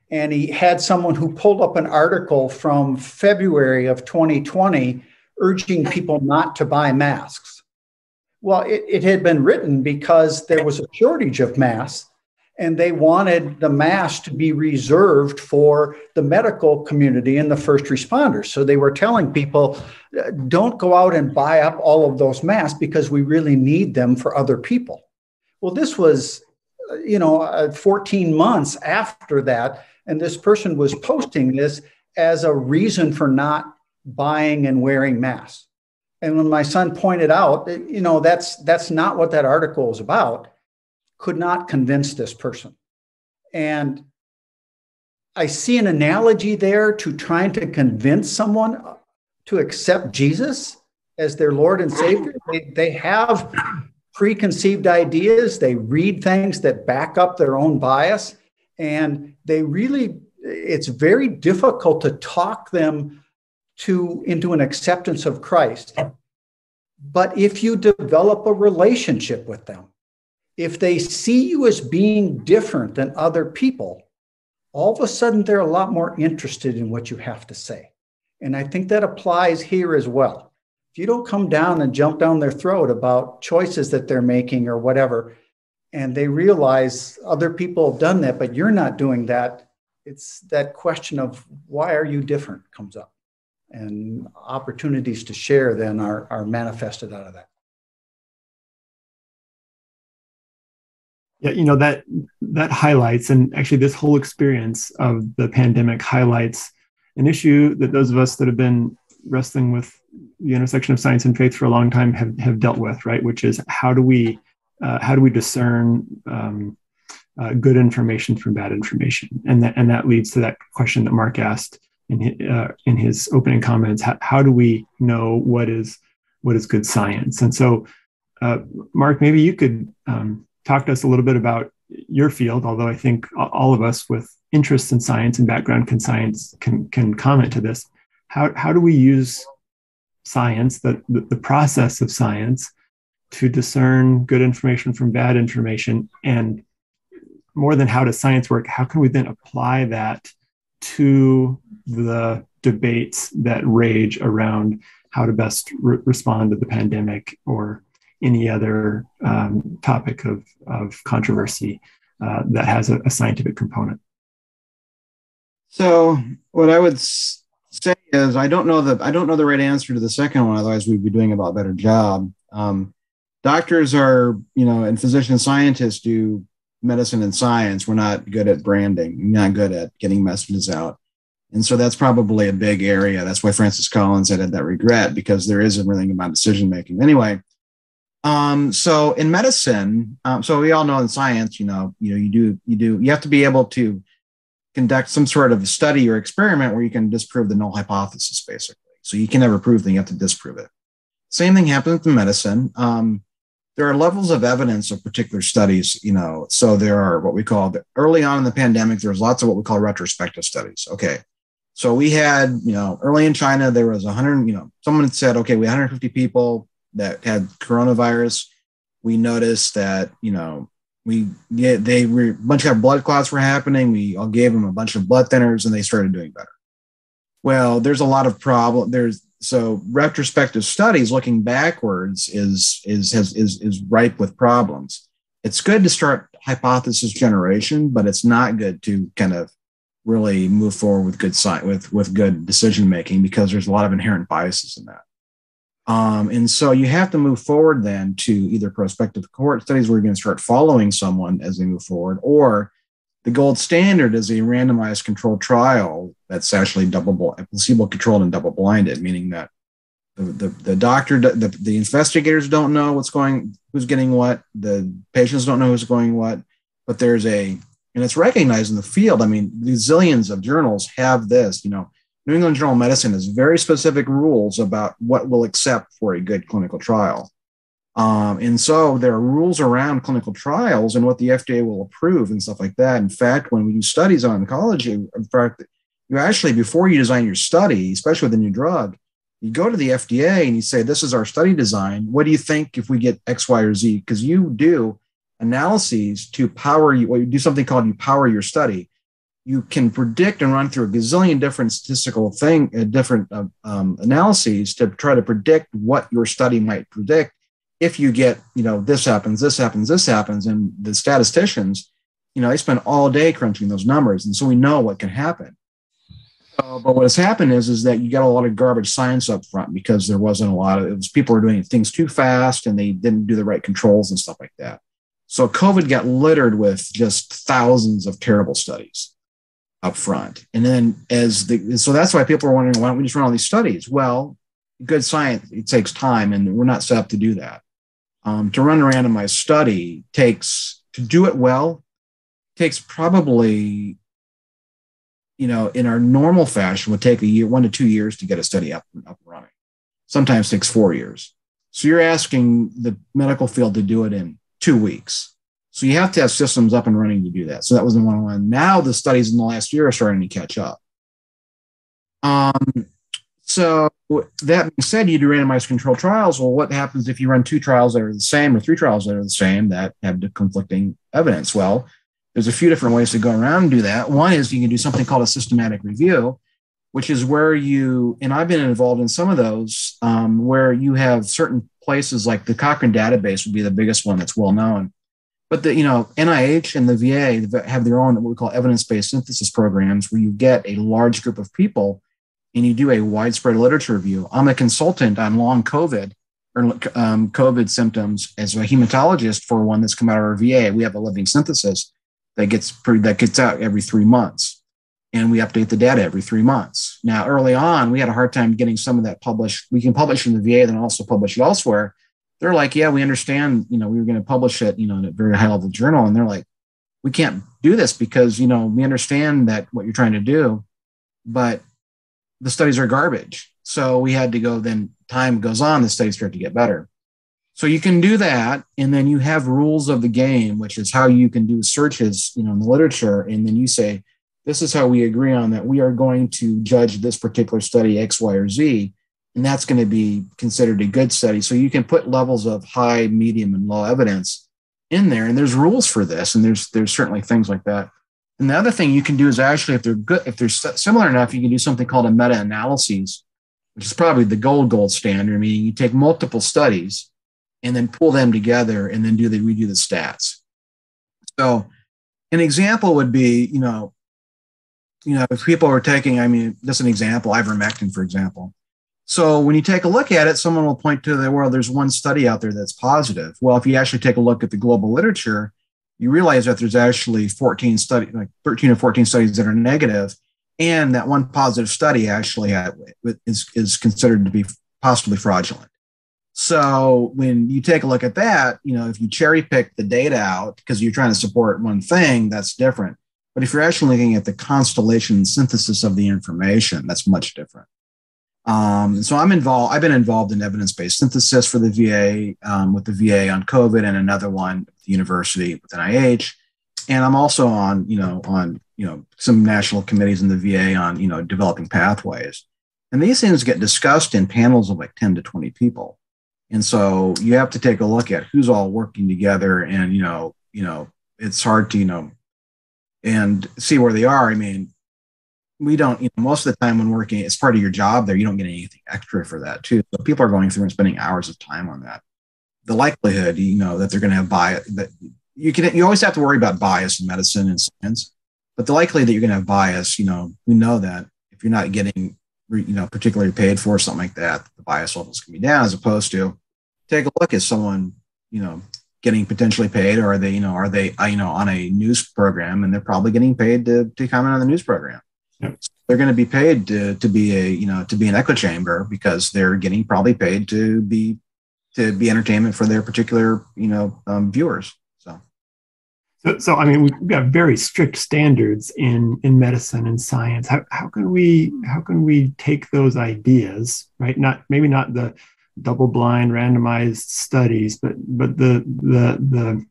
And he had someone who pulled up an article from February of 2020 urging people not to buy masks. Well, it had been written because there was a shortage of masks, and they wanted the masks to be reserved for the medical community and the first responders. So they were telling people, don't go out and buy up all of those masks because we really need them for other people. Well, this was, 14 months after that, and this person was posting this as a reason for not buying and wearing masks. And when my son pointed out, that's not what that article is about, could not convince this person. And I see an analogy there to trying to convince someone to accept Jesus as their Lord and Savior. They have preconceived ideas. They read things that back up their own bias. And it's very difficult to talk them into an acceptance of Christ. But if you develop a relationship with them, if they see you as being different than other people, all of a sudden they're a lot more interested in what you have to say. And I think that applies here as well. If you don't come down and jump down their throat about choices that they're making or whatever, and they realize other people have done that, but you're not doing that, it's that question of why are you different comes up. And opportunities to share then are manifested out of that. Yeah, that highlights, and actually this whole experience of the pandemic highlights an issue that those of us that have been wrestling with the intersection of science and faith for a long time have dealt with, right? Which is how do we discern good information from bad information, and that leads to that question that Mark asked in his opening comments. How do we know what is good science? And so, Mark, maybe you could talk to us a little bit about your field, although I think all of us with interests in science and background in science can comment to this. How do we use science, the process of science, to discern good information from bad information? And more than how does science work, how can we then apply that to the debates that rage around how to best respond to the pandemic or any other topic of controversy that has a scientific component? So what I would say is I don't know the right answer to the second one. Otherwise, we'd be doing a lot better job. Doctors are, and physician scientists do medicine and science. We're not good at branding. We're not good at getting messages out. And so that's probably a big area. That's why Francis Collins had that regret, because there isn't really about decision making. Anyway, so in medicine, so we all know in science, you have to be able to conduct some sort of study or experiment where you can disprove the null hypothesis, basically. So you can never prove that, you have to disprove it. Same thing happens in medicine. There are levels of evidence of particular studies, so there are what we call, early on in the pandemic, there's lots of what we call retrospective studies. Okay. So we had, early in China, there was 100, someone had said, okay, we had 150 people that had coronavirus. We noticed that, they were a bunch of blood clots were happening. We all gave them a bunch of blood thinners and they started doing better. Well, there's a lot of so retrospective studies looking backwards is ripe with problems. It's good to start hypothesis generation, but it's not good to kind of really move forward with good science, with good decision making, because there's a lot of inherent biases in that. And so you have to move forward then to either prospective cohort studies where you're going to start following someone as they move forward, or the gold standard is a randomized controlled trial that's actually placebo controlled and double blinded, meaning that the doctor, the investigators don't know who's getting what, the patients don't know who's going what, but and it's recognized in the field. I mean, the zillions of journals have this, New England Journal of Medicine has very specific rules about what we'll accept for a good clinical trial. And so there are rules around clinical trials and what the FDA will approve and stuff like that. In fact, when we do studies on oncology, in fact, you actually, before you design your study, especially with a new drug, you go to the FDA and you say, this is our study design. What do you think if we get X, Y, or Z? Because you do analyses to power you, or you do something called you power your study. You can predict and run through a gazillion different statistical analyses to try to predict what your study might predict. If you get, this happens, this happens, this happens, and the statisticians, they spend all day crunching those numbers. And so we know what can happen. But what has happened is that you got a lot of garbage science up front because there wasn't people were doing things too fast and they didn't do the right controls and stuff like that. So COVID got littered with just thousands of terrible studies up front. And then so that's why people are wondering, why don't we just run all these studies? Well, good science, it takes time and we're not set up to do that. To run a randomized study to do it well, takes probably, in our normal fashion would take 1 to 2 years to get a study up and running. Sometimes takes 4 years. So you're asking the medical field to do it in 2 weeks. So you have to have systems up and running to do that. So that was the one. Now the studies in the last year are starting to catch up. So that being said, you do randomized controlled trials. Well, what happens if you run 2 trials that are the same or 3 trials that are the same that have the conflicting evidence? Well, there's a few different ways to go around and do that. One is you can do something called a systematic review, which is where and I've been involved in some of those, where you have certain places like the Cochrane database would be the biggest one that's well known. But the NIH and the VA have their own what we call evidence-based synthesis programs, where you get a large group of people and you do a widespread literature review. I'm a consultant on long COVID COVID symptoms as a hematologist for one that's come out of our VA. We have a living synthesis that gets out every 3 months, and we update the data every 3 months. Now, early on, we had a hard time getting some of that published. We can publish in the VA, then also publish it elsewhere. They're like, yeah, we understand, we were going to publish it, in a very high level journal. And they're like, we can't do this because, we understand that what you're trying to do, but the studies are garbage. So we had to go, then time goes on, the studies start to get better. So you can do that. And then you have rules of the game, which is how you can do searches, in the literature. And then you say, this is how we agree on that. We are going to judge this particular study X, Y, or Z. And that's going to be considered a good study. So you can put levels of high, medium, and low evidence in there. And there's rules for this. And there's certainly things like that. And the other thing you can do is actually, if they're similar enough, you can do something called a meta-analyses, which is probably the gold standard. Meaning you take multiple studies and then pull them together and then redo the stats. So an example would be, if people are taking, just an example, ivermectin, for example. So when you take a look at it, someone will point to there's one study out there that's positive. Well, if you actually take a look at the global literature, you realize that there's actually 13 or 14 studies that are negative, and that one positive study actually is considered to be possibly fraudulent. So when you take a look at that, if you cherry pick the data out because you're trying to support one thing, that's different. But if you're actually looking at the constellation and synthesis of the information, that's much different. So I've been involved in evidence-based synthesis for the VA, with the VA on COVID, and another one at the university with NIH. And I'm also on some national committees in the VA on, developing pathways. And these things get discussed in panels of like 10 to 20 people. And so you have to take a look at who's all working together, and, it's hard to, and see where they are. We don't, most of the time when working, it's part of your job there, you don't get anything extra for that too. So people are going through and spending hours of time on that. The likelihood, that they're going to have bias, that you always have to worry about bias in medicine and science, but the likelihood that you're going to have bias, we know that if you're not getting, particularly paid for something like that, the bias levels can be down, as opposed to take a look at someone, getting potentially paid, or are they on a news program, and they're probably getting paid to comment on the news program. Yep. So they're going to be paid to be an echo chamber because they're getting probably paid to be entertainment for their particular, viewers. So we've got very strict standards in medicine and science. How can we take those ideas, right? Maybe not the double-blind randomized studies, but the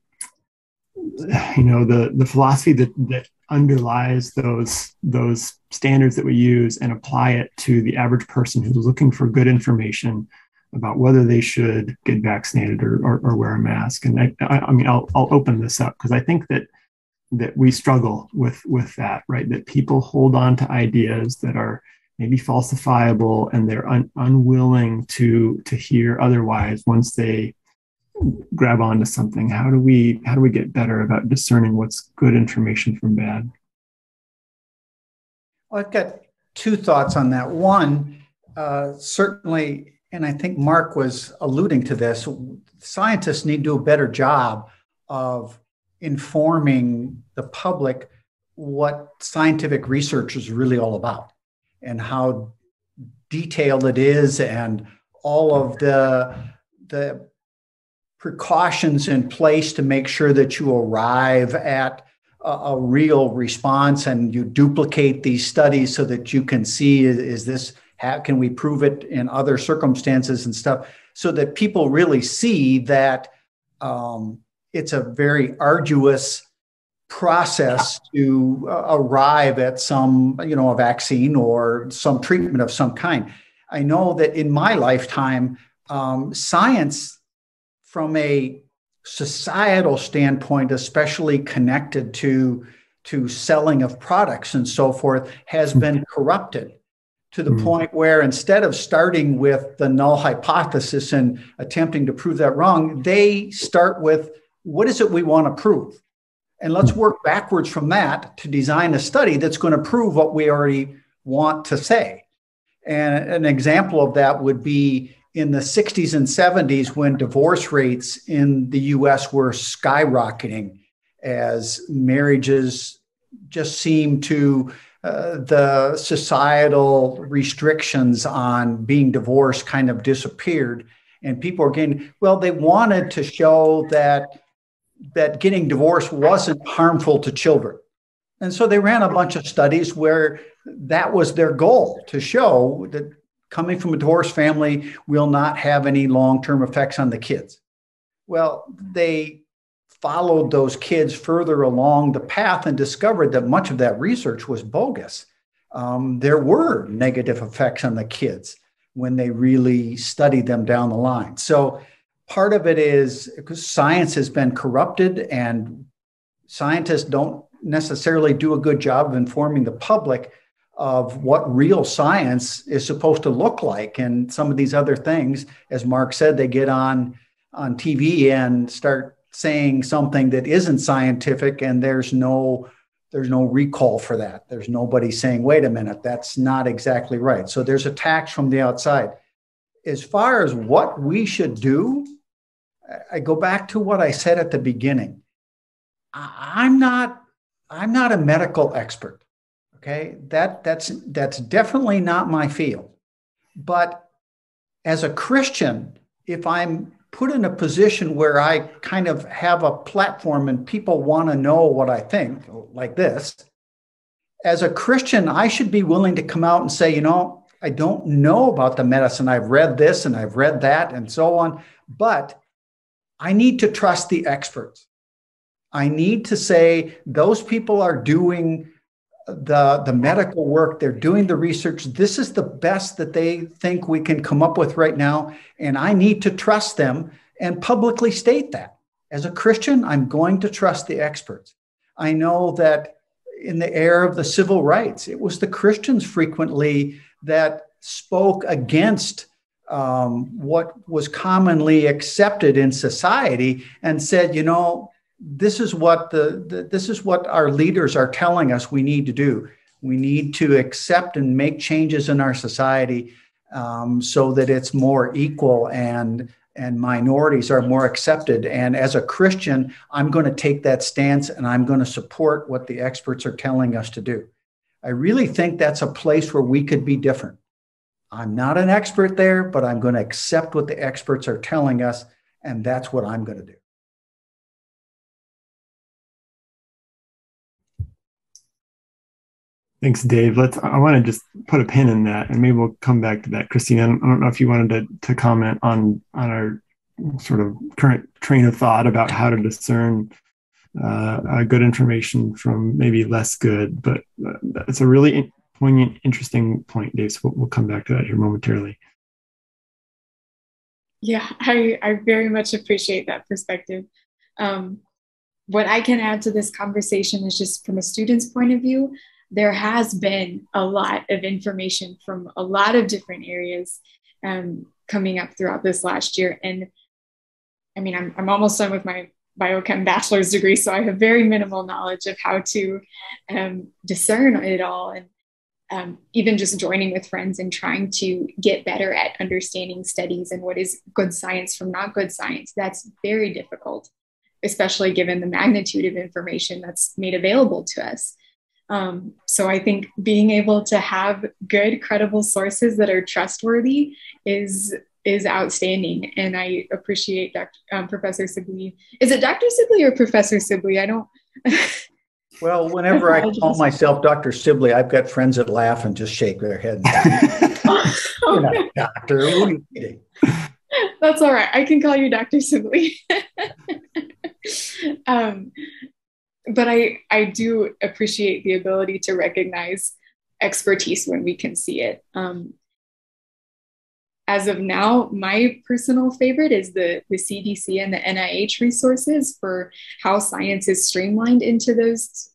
philosophy that underlies those standards that we use, and apply it to the average person who's looking for good information about whether they should get vaccinated or wear a mask. And I'll open this up because I think that we struggle with that, right? That people hold on to ideas that are maybe falsifiable, and they're unwilling to hear otherwise once they grab onto something. How do we get better about discerning what's good information from bad? Well, I've got two thoughts on that. One, certainly, and I think Mark was alluding to this, scientists need to do a better job of informing the public what scientific research is really all about, and how detailed it is, and all of the precautions in place to make sure that you arrive at a real response, and you duplicate these studies so that you can see, how can we prove it in other circumstances and stuff, so that people really see that it's a very arduous process to arrive at some, a vaccine or some treatment of some kind. I know that in my lifetime, science, from a societal standpoint, especially connected to selling of products and so forth, has been corrupted to the point where, instead of starting with the null hypothesis and attempting to prove that wrong, they start with, what is it we want to prove? And let's work backwards from that to design a study that's going to prove what we already want to say. And an example of that would be in the 60s and 70s when divorce rates in the US were skyrocketing as marriages just seemed to, the societal restrictions on being divorced kind of disappeared. And people were getting, well, they wanted to show that getting divorced wasn't harmful to children. And so they ran a bunch of studies where that was their goal, to show that coming from a divorced family will not have any long-term effects on the kids. Well, they followed those kids further along the path and discovered that much of that research was bogus. There were negative effects on the kids when they really studied them down the line. So part of it is because science has been corrupted and scientists don't necessarily do a good job of informing the public of what real science is supposed to look like. And some of these other things, as Mark said, they get on TV and start saying something that isn't scientific, and there's no recall for that. There's nobody saying, wait a minute, that's not exactly right. So there's attacks from the outside. As far as what we should do, I go back to what I said at the beginning. I'm not a medical expert. Okay, that's definitely not my field. But as a Christian, if I'm put in a position where I kind of have a platform and people want to know what I think, like this, as a Christian, I should be willing to come out and say, you know, I don't know about the medicine. I've read this and I've read that and so on, but I need to trust the experts. I need to say those people are doing the medical work, they're doing the research. This is the best that they think we can come up with right now. And I need to trust them and publicly state that. As a Christian, I'm going to trust the experts. I know that in the era of the civil rights, it was the Christians frequently that spoke against what was commonly accepted in society and said, you know, this is what our leaders are telling us we need to do. We need to accept and make changes in our society so that it's more equal and minorities are more accepted. And as a Christian, I'm going to take that stance and I'm going to support what the experts are telling us to do. I really think that's a place where we could be different. I'm not an expert there, but I'm going to accept what the experts are telling us, and that's what I'm going to do. Thanks, Dave. I want to just put a pin in that, and maybe we'll come back to that. Christine, I don't know if you wanted to comment on our sort of current train of thought about how to discern good information from maybe less good, but it's a really poignant, interesting point, Dave. So we'll come back to that here momentarily. Yeah, I very much appreciate that perspective. What I can add to this conversation is just from a student's point of view, there has been a lot of information from a lot of different areas coming up throughout this last year. And I mean, I'm almost done with my biochem bachelor's degree, so I have very minimal knowledge of how to discern it all. And even just joining with friends and trying to get better at understanding studies and what is good science from not good science, that's very difficult, especially given the magnitude of information that's made available to us. So I think being able to have good, credible sources that are trustworthy is outstanding. And I appreciate Professor Sibley. Is it Dr. Sibley or Professor Sibley? I don't. Well, whenever I call myself Dr. Sibley, I've got friends that laugh and just shake their head. You're not a doctor. What are you kidding? That's all right. I can call you Dr. Sibley. But I do appreciate the ability to recognize expertise when we can see it. As of now, my personal favorite is the CDC and the NIH resources for how science is streamlined into those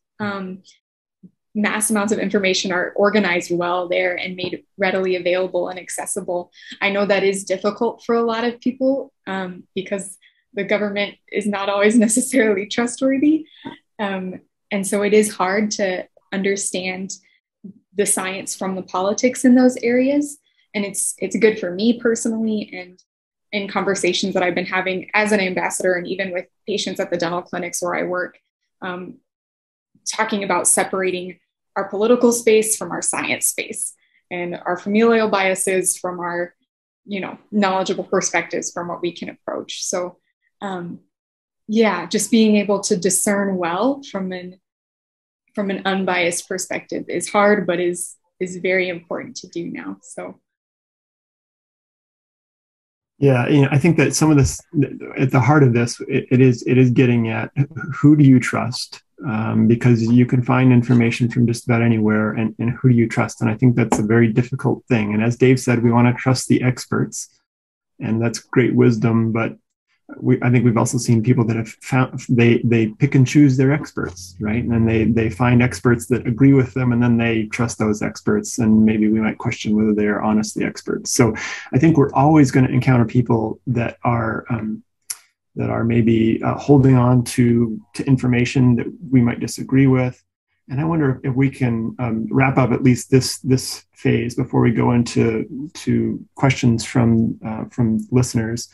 mass amounts of information are organized well there and made readily available and accessible. I know that is difficult for a lot of people because the government is not always necessarily trustworthy. And so it is hard to understand the science from the politics in those areas. And it's good for me personally, and in conversations that I've been having as an ambassador and even with patients at the dental clinics where I work, talking about separating our political space from our science space, and our familial biases from our, knowledgeable perspectives from what we can approach. So, just being able to discern well from an unbiased perspective is hard, but is very important to do now. So. Yeah, I think that some of this, at the heart of this, it is getting at who do you trust, because you can find information from just about anywhere, and who do you trust? And I think that's a very difficult thing. And as Dave said, we want to trust the experts, and that's great wisdom. But I think we've also seen people that have found they pick and choose their experts, right? And then they find experts that agree with them, and then they trust those experts. And maybe we might question whether they are honestly experts. So I think we're always going to encounter people that are maybe holding on to information that we might disagree with. And I wonder if we can wrap up at least this phase before we go into questions from listeners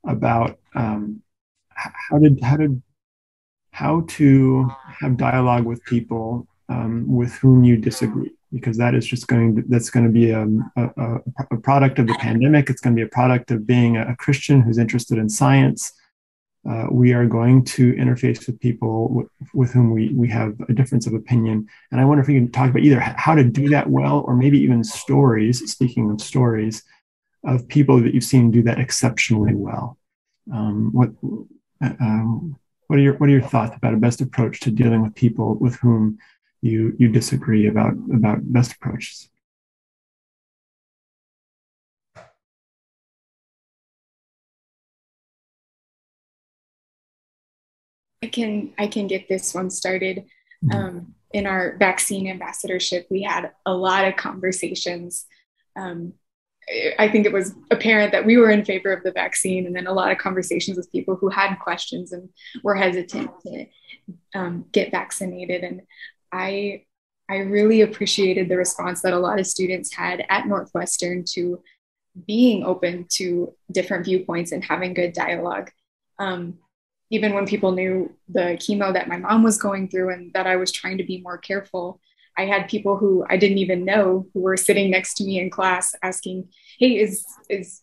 about how to have dialogue with people with whom you disagree, because that's going to be a product of the pandemic. It's going to be a product of being a Christian who's interested in science. We are going to interface with people with whom we have a difference of opinion. And I wonder if we can talk about either how to do that well, or maybe even stories, speaking of stories, of people that you've seen do that exceptionally well. What are your thoughts about a best approach to dealing with people with whom you disagree about best approaches? I can get this one started. In our vaccine ambassadorship, we had a lot of conversations. I think it was apparent that we were in favor of the vaccine, and then a lot of conversations with people who had questions and were hesitant to get vaccinated. And I really appreciated the response that a lot of students had at Northwestern to being open to different viewpoints and having good dialogue. Even when people knew the chemo that my mom was going through and that I was trying to be more careful, I had people who I didn't even know who were sitting next to me in class asking, hey,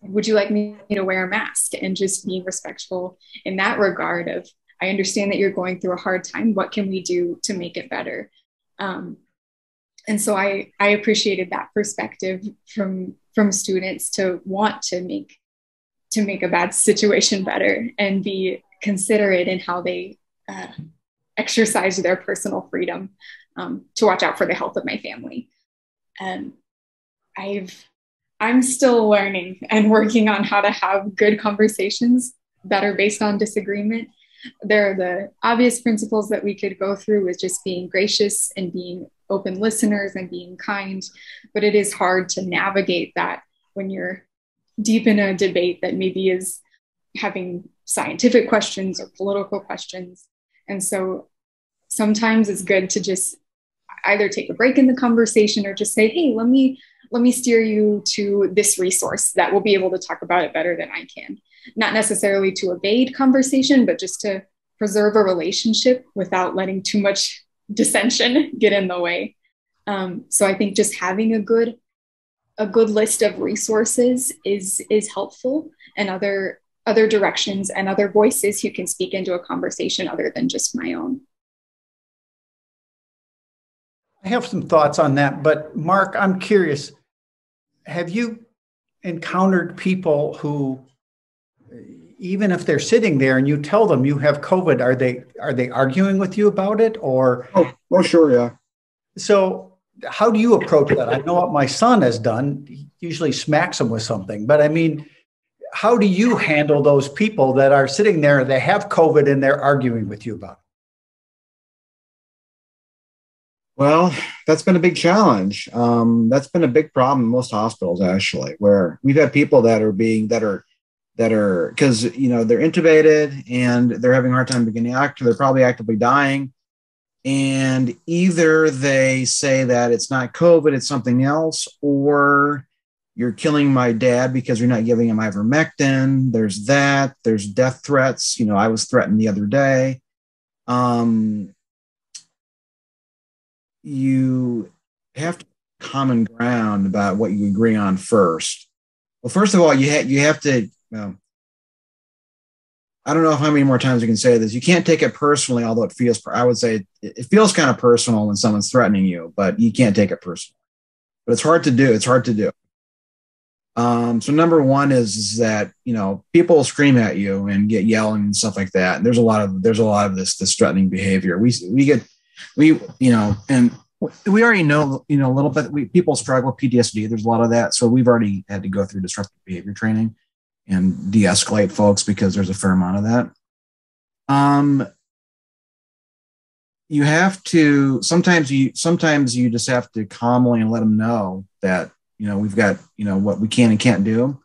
would you like me to wear a mask? And just being respectful in that regard of, I understand that you're going through a hard time. What can we do to make it better? And so I appreciated that perspective from students to want to make a bad situation better and be considerate in how they exercise their personal freedom to watch out for the health of my family. And I'm still learning and working on how to have good conversations that are based on disagreement. There are the obvious principles that we could go through with just being gracious and being open listeners and being kind, but it is hard to navigate that when you're deep in a debate that maybe is having scientific questions or political questions. And so sometimes it's good to just either take a break in the conversation or just say, hey, let me steer you to this resource that will be able to talk about it better than I can. Not necessarily to evade conversation, but just to preserve a relationship without letting too much dissension get in the way. So I think just having a good list of resources is helpful, and other directions and other voices who can speak into a conversation other than just my own. I have some thoughts on that, but Mark, I'm curious, have you encountered people who, even if they're sitting there and you tell them you have COVID, are they arguing with you about it, or? Oh, sure, yeah. So how do you approach that? I know what my son has done. He usually smacks them with something, but I mean, how do you handle those people that are sitting there, they have COVID and they're arguing with you about it? Well, that's been a big challenge. That's been a big problem in most hospitals, actually, where we've had people that are because they're intubated and they're having a hard time beginning active. They're probably actively dying, and either they say that it's not COVID, it's something else, or you're killing my dad because you're not giving him ivermectin. There's that. There's death threats. I was threatened the other day. You have to common ground about what you agree on first. Well, first of all, you have to. I don't know how many more times we can say this. You can't take it personally, although it feels. I would say it feels kind of personal when someone's threatening you, but you can't take it personally. But it's hard to do. It's hard to do. So number one is that people scream at you and get yelling and stuff like that. And there's a lot of this threatening behavior. We already know a little bit. People struggle with PTSD. There's a lot of that. So we've already had to go through disruptive behavior training and de-escalate folks because there's a fair amount of that. You have to sometimes you just have to calmly and let them know that we've got what we can and can't do.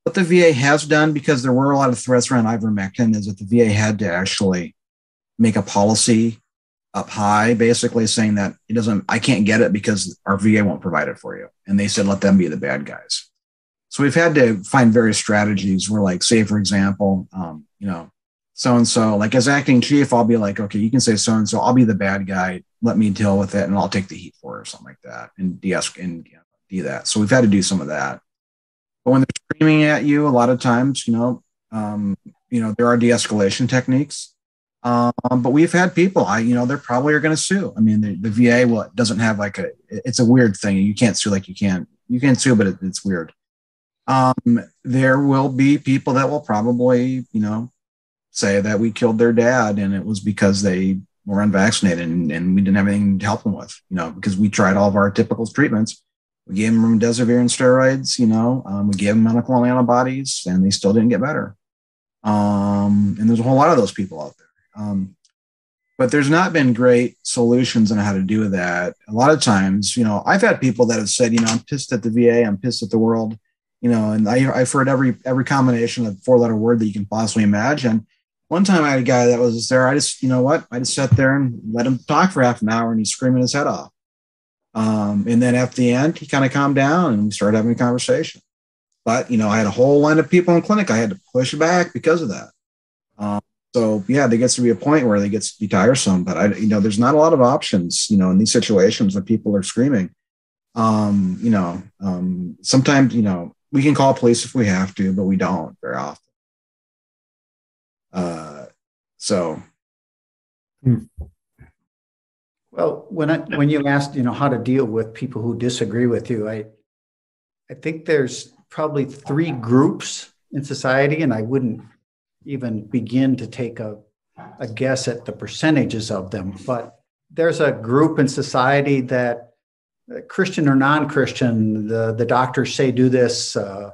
What the VA has done, because there were a lot of threats around ivermectin, is that the VA had to actually make a policy up high, basically saying that I can't get it because our VA won't provide it for you. And they said, let them be the bad guys. So we've had to find various strategies where, like, say, for example, so-and-so, like as acting chief, I'll be like, okay, you can say so-and-so, I'll be the bad guy. Let me deal with it. And I'll take the heat for it or something like that and do that. So we've had to do some of that. But when they're screaming at you, a lot of times, there are de-escalation techniques. But we've had people, they probably are going to sue. I mean, the VA doesn't have it's a weird thing. You can't sue you can sue, but it's weird. There will be people that will probably, say that we killed their dad and it was because they were unvaccinated and we didn't have anything to help them with, because we tried all of our typical treatments. We gave them remdesivir and steroids, we gave them monoclonal antibodies and they still didn't get better. And there's a whole lot of those people out there. But there's not been great solutions on how to do that. A lot of times, I've had people that have said, I'm pissed at the VA, I'm pissed at the world, and I've heard every combination of 4-letter word that you can possibly imagine. One time I had a guy that was there. I just sat there and let him talk for half an hour and he's screaming his head off. And then at the end, he kind of calmed down and we started having a conversation. But, I had a whole line of people in clinic. I had to push back because of that. So yeah, there gets to be a point where they get to be tiresome, but there's not a lot of options, in these situations when people are screaming. Sometimes, we can call police if we have to, but we don't very often. Well, when you asked, how to deal with people who disagree with you, I think there's probably 3 groups in society, and I wouldn't even begin to take a guess at the percentages of them. But there's a group in society that, Christian or non-Christian, the doctors say do this, the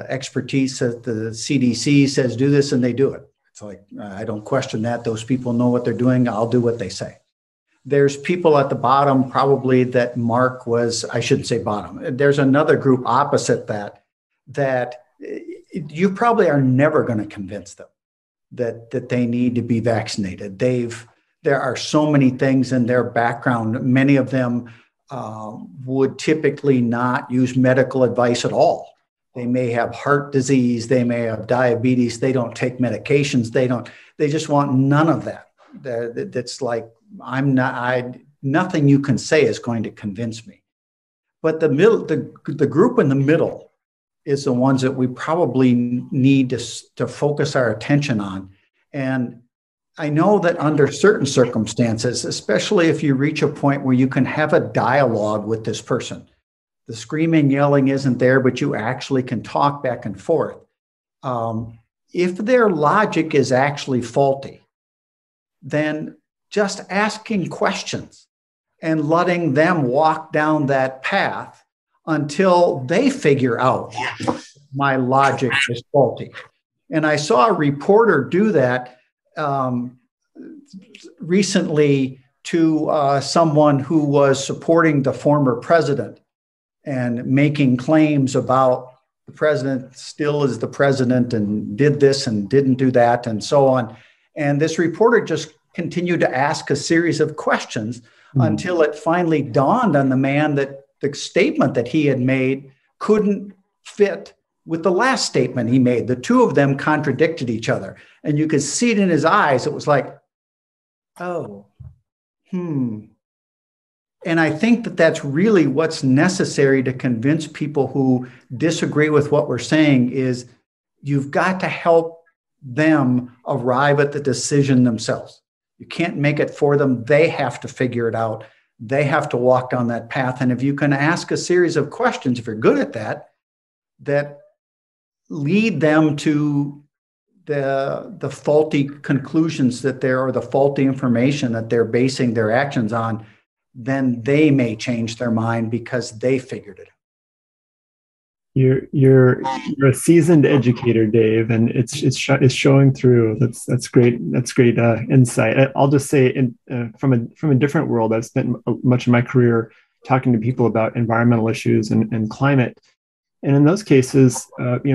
expertise at the CDC says do this, and they do it. It's like, I don't question that. Those people know what they're doing. I'll do what they say. There's people at the bottom, probably, that Mark was, I shouldn't say bottom. There's another group opposite that you probably are never going to convince them that they need to be vaccinated. There are so many things in their background. Many of them would typically not use medical advice at all. They may have heart disease. They may have diabetes. They don't take medications. They just want none of that. That's like, nothing you can say is going to convince me. But the group in the middle is the ones that we probably need to focus our attention on. And I know that under certain circumstances, especially if you reach a point where you can have a dialogue with this person, the screaming, yelling isn't there, but you actually can talk back and forth. If their logic is actually faulty, then just asking questions and letting them walk down that path until they figure out my logic is faulty. And I saw a reporter do that recently to someone who was supporting the former president and making claims about the president still is the president and did this and didn't do that and so on. And this reporter just continued to ask a series of questions until it finally dawned on the man that the statement that he had made couldn't fit with the last statement he made. The two of them contradicted each other. And you could see it in his eyes. It was like, oh, And I think that that's really what's necessary to convince people who disagree with what we're saying is you've got to help them arrive at the decision themselves. You can't make it for them. They have to figure it out. They have to walk down that path. And if you can ask a series of questions, if you're good at that, that lead them to the faulty conclusions that there or the faulty information that they're basing their actions on, then they may change their mind because they figured it out. You're a seasoned educator, Dave, and it's showing through. That's great. That's great insight. I'll just say, from a different world, I've spent much of my career talking to people about environmental issues and climate, and in those cases,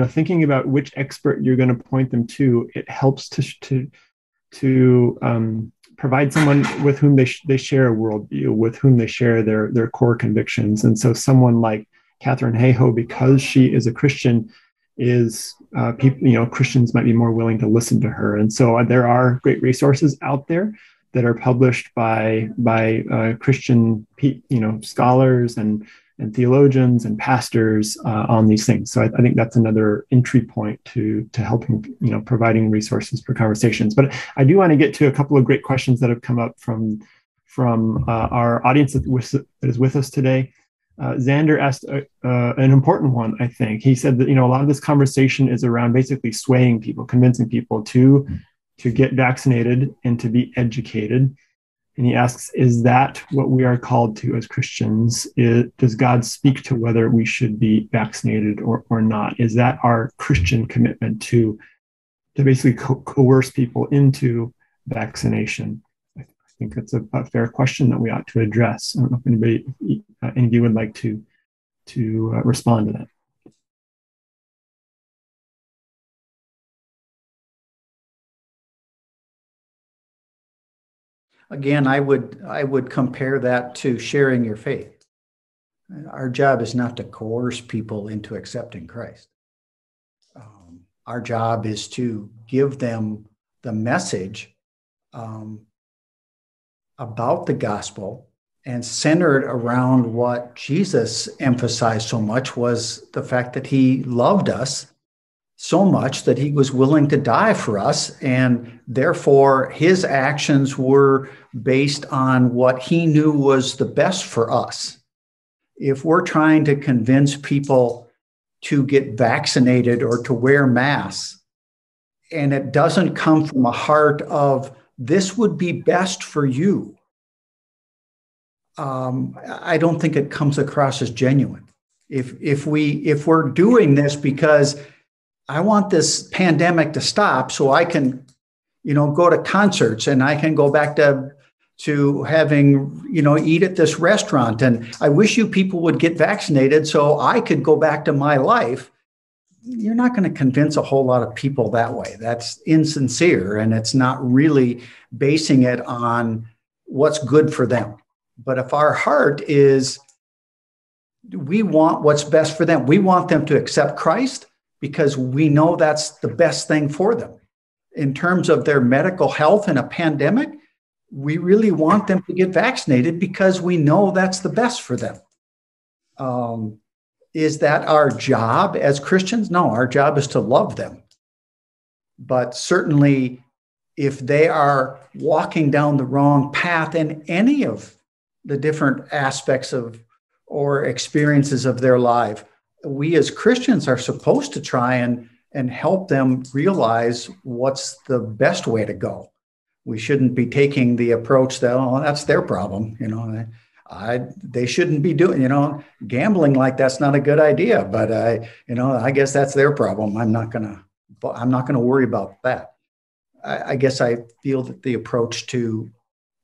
thinking about which expert you're going to point them to, it helps to provide someone with whom they share a worldview, with whom they share their core convictions, and so someone like Catherine Hayhoe, because she is a Christian, Christians might be more willing to listen to her. And so there are great resources out there that are published by Christian, scholars and theologians and pastors on these things. So I think that's another entry point to helping, providing resources for conversations. But I do want to get to a couple of great questions that have come up from our audience that is with us today. Xander asked an important one, I think. He said that, a lot of this conversation is around basically swaying people, convincing people to get vaccinated and to be educated. And he asks, is that what we are called to as Christians? Does God speak to whether we should be vaccinated or not? Is that our Christian commitment to basically coerce people into vaccination? I think that's a fair question that we ought to address. I don't know if any of you would like to respond to that. Again, I would compare that to sharing your faith. Our job is not to coerce people into accepting Christ. Our job is to give them the message about the gospel and centered around what Jesus emphasized so much was the fact that he loved us so much that he was willing to die for us. And therefore, his actions were based on what he knew was the best for us. If we're trying to convince people to get vaccinated or to wear masks, and it doesn't come from a heart of, this would be best for you, I don't think it comes across as genuine. If we're doing this because I want this pandemic to stop so I can, go to concerts and I can go back to having, eat at this restaurant, and I wish you people would get vaccinated so I could go back to my life, you're not going to convince a whole lot of people that way. That's insincere, and it's not really basing it on what's good for them. But if our heart is, we want what's best for them, we want them to accept Christ because we know that's the best thing for them. In terms of their medical health in a pandemic, we really want them to get vaccinated because we know that's the best for them. Is that our job as Christians? No, our job is to love them. But certainly, if they are walking down the wrong path in any of the different aspects of or experiences of their life, we as Christians are supposed to try and help them realize what's the best way to go. We shouldn't be taking the approach that, oh, that's their problem. They shouldn't be doing, gambling like that's not a good idea, but I guess that's their problem. I'm not going to worry about that. I guess I feel that the approach to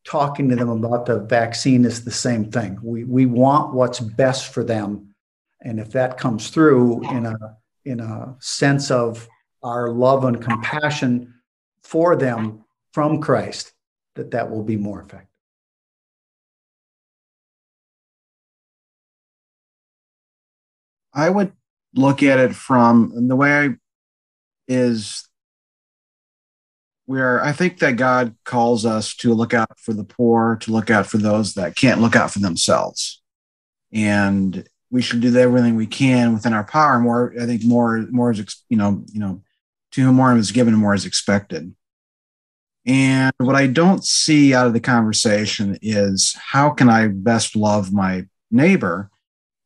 talking to them about the vaccine is the same thing. We want what's best for them. And if that comes through in a sense of our love and compassion for them from Christ, that will be more effective. I would look at it from the way is where I think that God calls us to look out for the poor, to look out for those that can't look out for themselves. And we should do everything we can within our power. More, I think more is, to whom more is given, more is expected. And what I don't see out of the conversation is how can I best love my neighbor?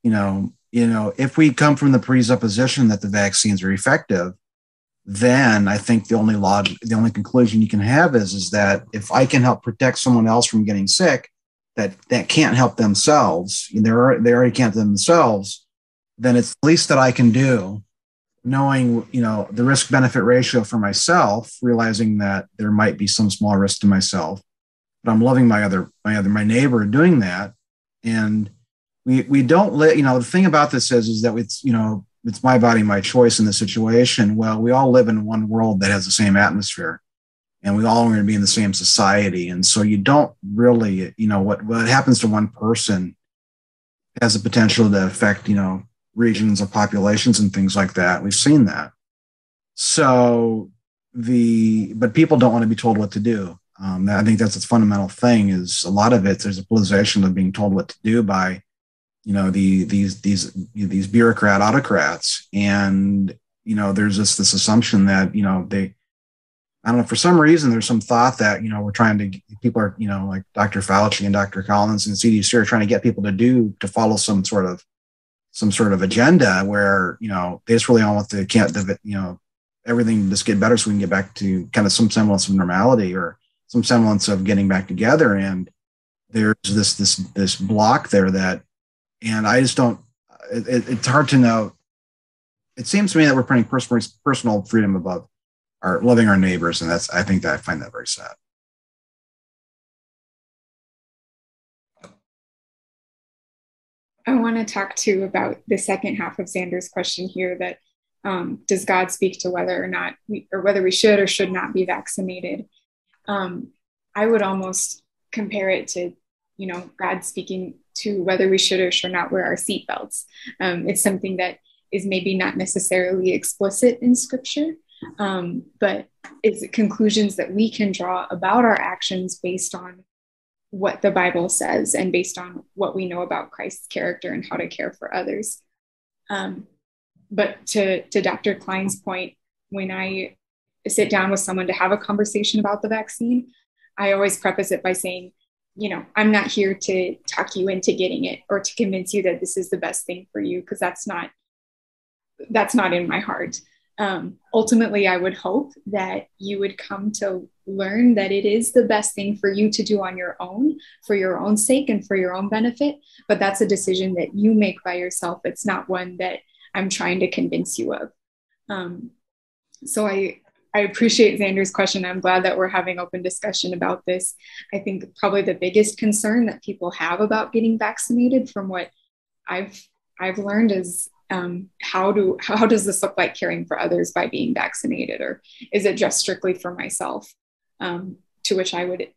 If we come from the presupposition that the vaccines are effective, then I think the only conclusion you can have is that if I can help protect someone else from getting sick that can't help themselves, they already can't themselves, then it's the least that I can do, knowing, the risk benefit ratio for myself, realizing that there might be some small risk to myself, but I'm loving my neighbor doing that. And we don't let, the thing about this is that it's my body, my choice in this situation. Well, we all live in one world that has the same atmosphere, and we all are going to be in the same society. And so you don't really, what happens to one person has the potential to affect, regions of populations and things like that. We've seen that. So but people don't want to be told what to do. I think that's a fundamental thing, is a lot of it, there's a politicization of being told what to do by, these bureaucrat autocrats. And, there's this assumption that, I don't know, for some reason, there's some thought that, people are, like Dr. Fauci and Dr. Collins and CDC are trying to get people to follow some sort of agenda where, they just really want everything to just get better so we can get back to kind of some semblance of normality or some semblance of getting back together. And there's this block there and I just don't, it's hard to know. It seems to me that we're putting personal freedom above loving our neighbors. And I find that very sad. I want to talk too about the second half of Xander's question here, that does God speak to whether or not whether we should or should not be vaccinated? I would almost compare it to, God speaking to whether we should or should not wear our seatbelts. It's something that is maybe not necessarily explicit in Scripture, but it's conclusions that we can draw about our actions based on what the Bible says and based on what we know about Christ's character and how to care for others. But to Dr. Klein's point, when I sit down with someone to have a conversation about the vaccine, I always preface it by saying, I'm not here to talk you into getting it or to convince you that this is the best thing for you, because that's not in my heart. Ultimately, I would hope that you would come to learn that it is the best thing for you to do on your own, for your own sake and for your own benefit. But that's a decision that you make by yourself. It's not one that I'm trying to convince you of. So I appreciate Xander's question. I'm glad that we're having open discussion about this. I think probably the biggest concern that people have about getting vaccinated, from what I've learned, is how does this look like caring for others by being vaccinated, or is it just strictly for myself? To which I would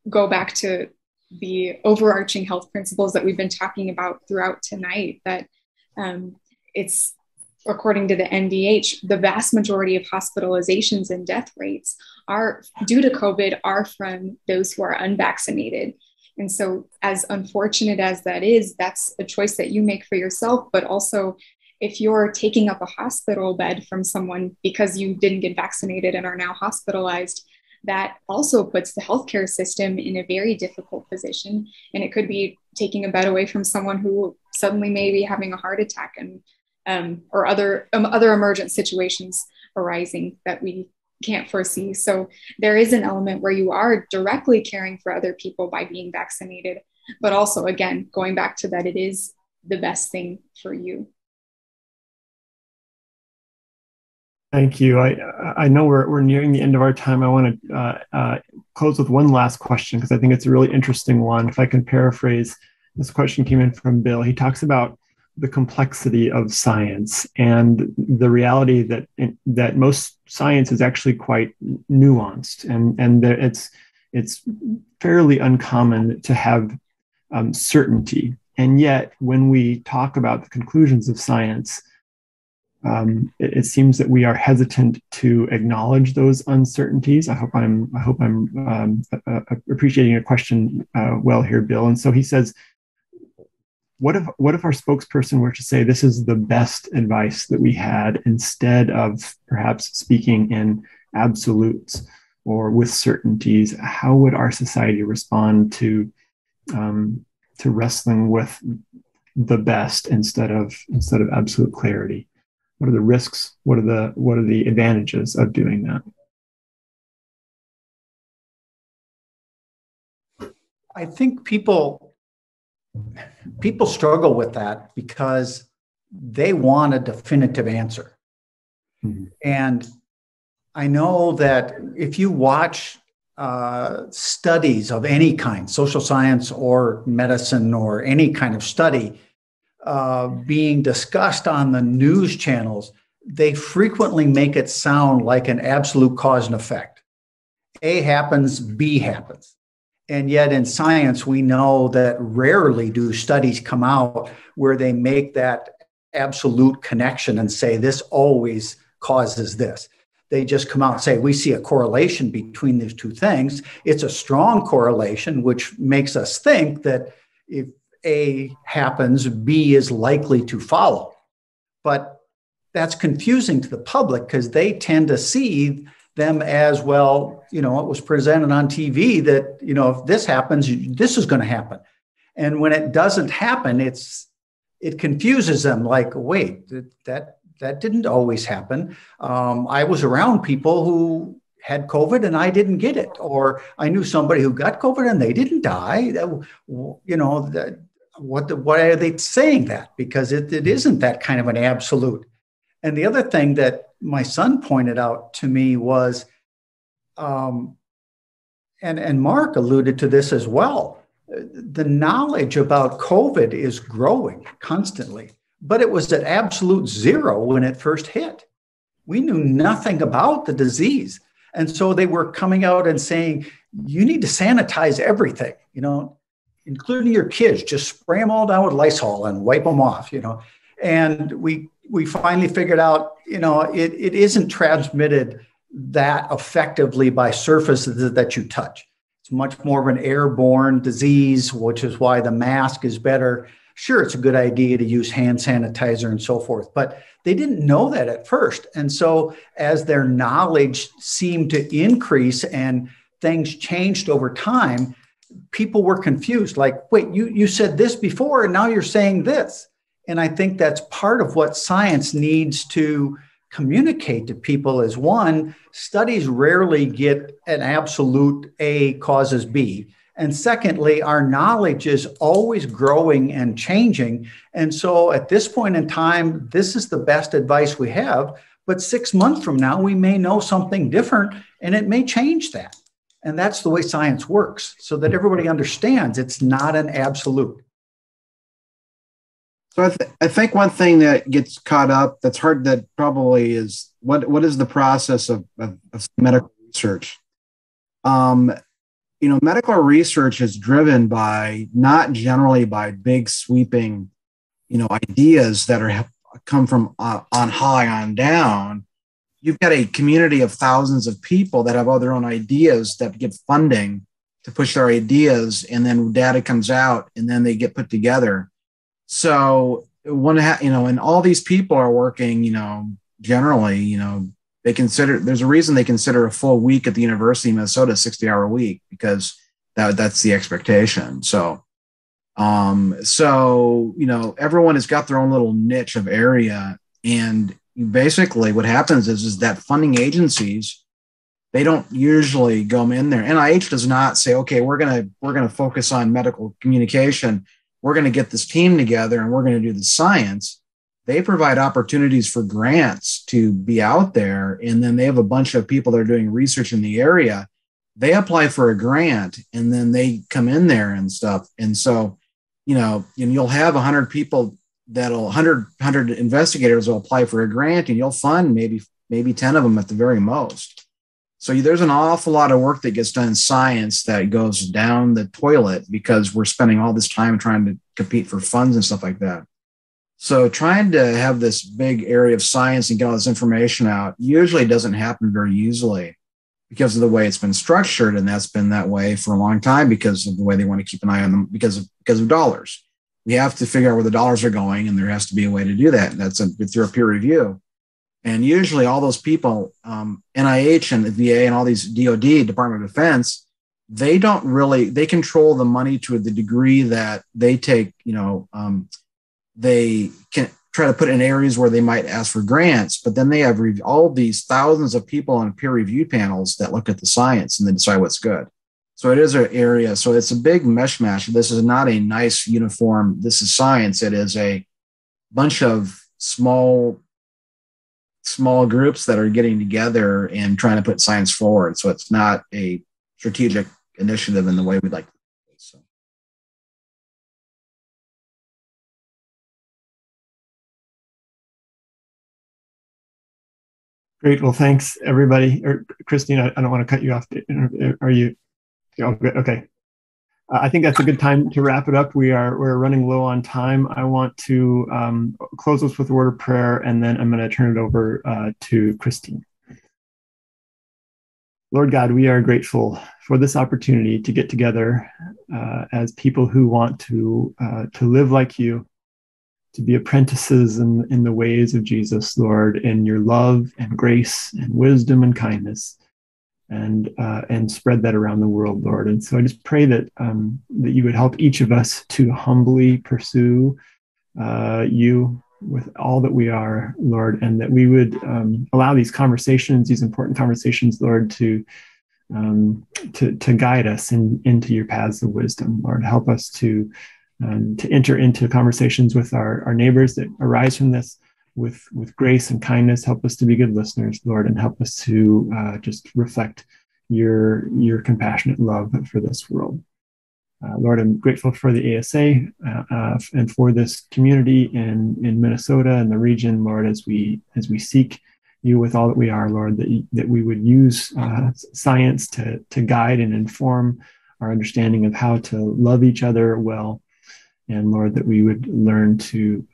go back to the overarching health principles that we've been talking about throughout tonight, that it's, according to the NDH, the vast majority of hospitalizations and death rates are due to COVID are from those who are unvaccinated. And so, as unfortunate as that is, that's a choice that you make for yourself. But also, if you're taking up a hospital bed from someone because you didn't get vaccinated and are now hospitalized, that also puts the healthcare system in a very difficult position. And it could be taking a bed away from someone who suddenly may be having a heart attack and or other emergent situations arising that we can't foresee. So there is an element where you are directly caring for other people by being vaccinated, but also, again, going back to that, it is the best thing for you. Thank you. I know we're nearing the end of our time. I want to close with one last question, because I think it's a really interesting one. If I can paraphrase, this question came in from Bill. He talks about the complexity of science and the reality that most science is actually quite nuanced, and that it's fairly uncommon to have certainty. And yet, when we talk about the conclusions of science, it seems that we are hesitant to acknowledge those uncertainties. I hope I'm appreciating your question well here, Bill. And so he says, what if our spokesperson were to say this is the best advice that we had, instead of perhaps speaking in absolutes or with certainties? How would our society respond to wrestling with the best instead of absolute clarity? What are the risks? What are the advantages of doing that? I think people struggle with that because they want a definitive answer. Mm-hmm. And I know that if you watch studies of any kind, social science or medicine or any kind of study, being discussed on the news channels, they frequently make it sound like an absolute cause and effect. A happens, B happens. And yet in science, we know that rarely do studies come out where they make that absolute connection and say this always causes this. They just come out and say, we see a correlation between these two things. It's a strong correlation, which makes us think that if A happens, B is likely to follow. But that's confusing to the public because they tend to see them as, well, it was presented on TV that, if this happens, this is going to happen. And when it doesn't happen, it confuses them, like, wait, that didn't always happen. I was around people who had COVID and I didn't get it, or I knew somebody who got COVID and they didn't die. Why are they saying that? Because it isn't that kind of an absolute. And the other thing that my son pointed out to me was, and Mark alluded to this as well, the knowledge about COVID is growing constantly, but it was at absolute zero when it first hit. We knew nothing about the disease. And so they were coming out and saying, you need to sanitize everything, including your kids, just spray them all down with Lysol and wipe them off, And we finally figured out, it isn't transmitted that effectively by surfaces that you touch. It's much more of an airborne disease, which is why the mask is better. Sure, it's a good idea to use hand sanitizer and so forth, but they didn't know that at first. And so as their knowledge seemed to increase and things changed over time, people were confused, like, wait, you said this before and now you're saying this. And I think that's part of what science needs to communicate to people is, one, studies rarely get an absolute A causes B. And secondly, our knowledge is always growing and changing. And so at this point in time, this is the best advice we have. But 6 months from now, we may know something different and it may change that. And that's the way science works, so that everybody understands it's not an absolute. So I think one thing that gets caught up that's hard, that probably is what is the process of medical research? Medical research is driven by, not generally by big sweeping, ideas that come from on high on down. You've got a community of thousands of people that have all their own ideas that get funding to push their ideas, and then data comes out and then they get put together. So and all these people are working, generally, there's a reason they consider a full week at the University of Minnesota a 60-hour week, because that's the expectation. So everyone has got their own little niche of area. And basically what happens is that funding agencies, they don't usually go in there. NIH does not say, okay, we're going to focus on medical communication. We're going to get this team together and we're going to do the science. They provide opportunities for grants to be out there. And then they have a bunch of people that are doing research in the area. They apply for a grant and then they come in there and stuff. And so, and you'll have 100 people 100 investigators will apply for a grant, and you'll fund maybe 10 of them at the very most. So there's an awful lot of work that gets done in science that goes down the toilet because we're spending all this time trying to compete for funds and stuff like that. So trying to have this big area of science and get all this information out usually doesn't happen very easily because of the way it's been structured. And that's been that way for a long time because of the way they want to keep an eye on them because of dollars. We have to figure out where the dollars are going, and there has to be a way to do that. And that's through a peer review. And usually all those people, NIH and the VA and all these DOD, Department of Defense, they control the money to the degree that they take, they can try to put in areas where they might ask for grants, but then they have all these thousands of people on peer review panels that look at the science and then decide what's good. So it is an area. So it's a big mishmash. This is not a nice uniform. This is science. It is a bunch of small groups that are getting together and trying to put science forward. So it's not a strategic initiative in the way we'd like to. So. Great. Well, thanks, everybody. Or Christine, I don't want to cut you off. Are you? Oh, good. Okay. I think that's a good time to wrap it up. We're running low on time. I want to close us with a word of prayer, and then I'm going to turn it over to Christine. Lord God, we are grateful for this opportunity to get together as people who want to live like you, to be apprentices in the ways of Jesus, Lord, in your love and grace and wisdom and kindness, and spread that around the world, Lord. And so I just pray that that you would help each of us to humbly pursue you with all that we are, Lord, and that we would allow these conversations, these important conversations, Lord, to guide us into your paths of wisdom, Lord. Help us to enter into conversations with our neighbors that arise from this with grace and kindness. Help us to be good listeners, Lord, and help us to just reflect your compassionate love for this world. Lord, I'm grateful for the ASA and for this community in Minnesota and the region, Lord, as we seek you with all that we are, Lord, that we would use science to guide and inform our understanding of how to love each other well, and Lord, that we would learn to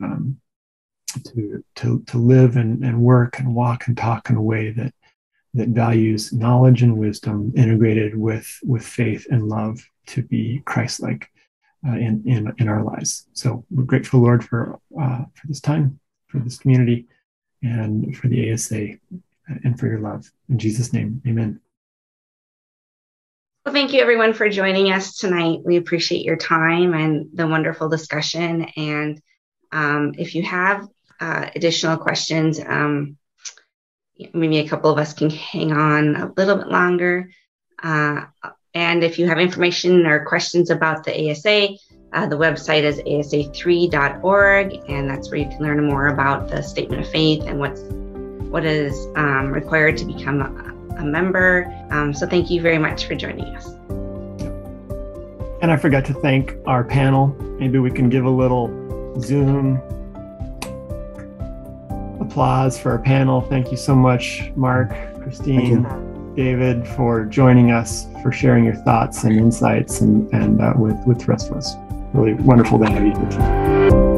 live and work and walk and talk in a way that values knowledge and wisdom integrated with faith and love to be Christ-like in our lives. So we're grateful, Lord, for this time, for this community, and for the ASA, and for your love. In Jesus' name, amen. Well, thank you, everyone, for joining us tonight. We appreciate your time and the wonderful discussion. And if you have additional questions, maybe a couple of us can hang on a little bit longer. And if you have information or questions about the ASA, the website is asa3.org, and that's where you can learn more about the statement of faith and what is required to become a member. So thank you very much for joining us. And I forgot to thank our panel. Maybe we can give a little Zoom applause for our panel. Thank you so much, Mark, Christine, David, for joining us, for sharing your thoughts and insights and with the rest of us. Really wonderful to have you here tonight.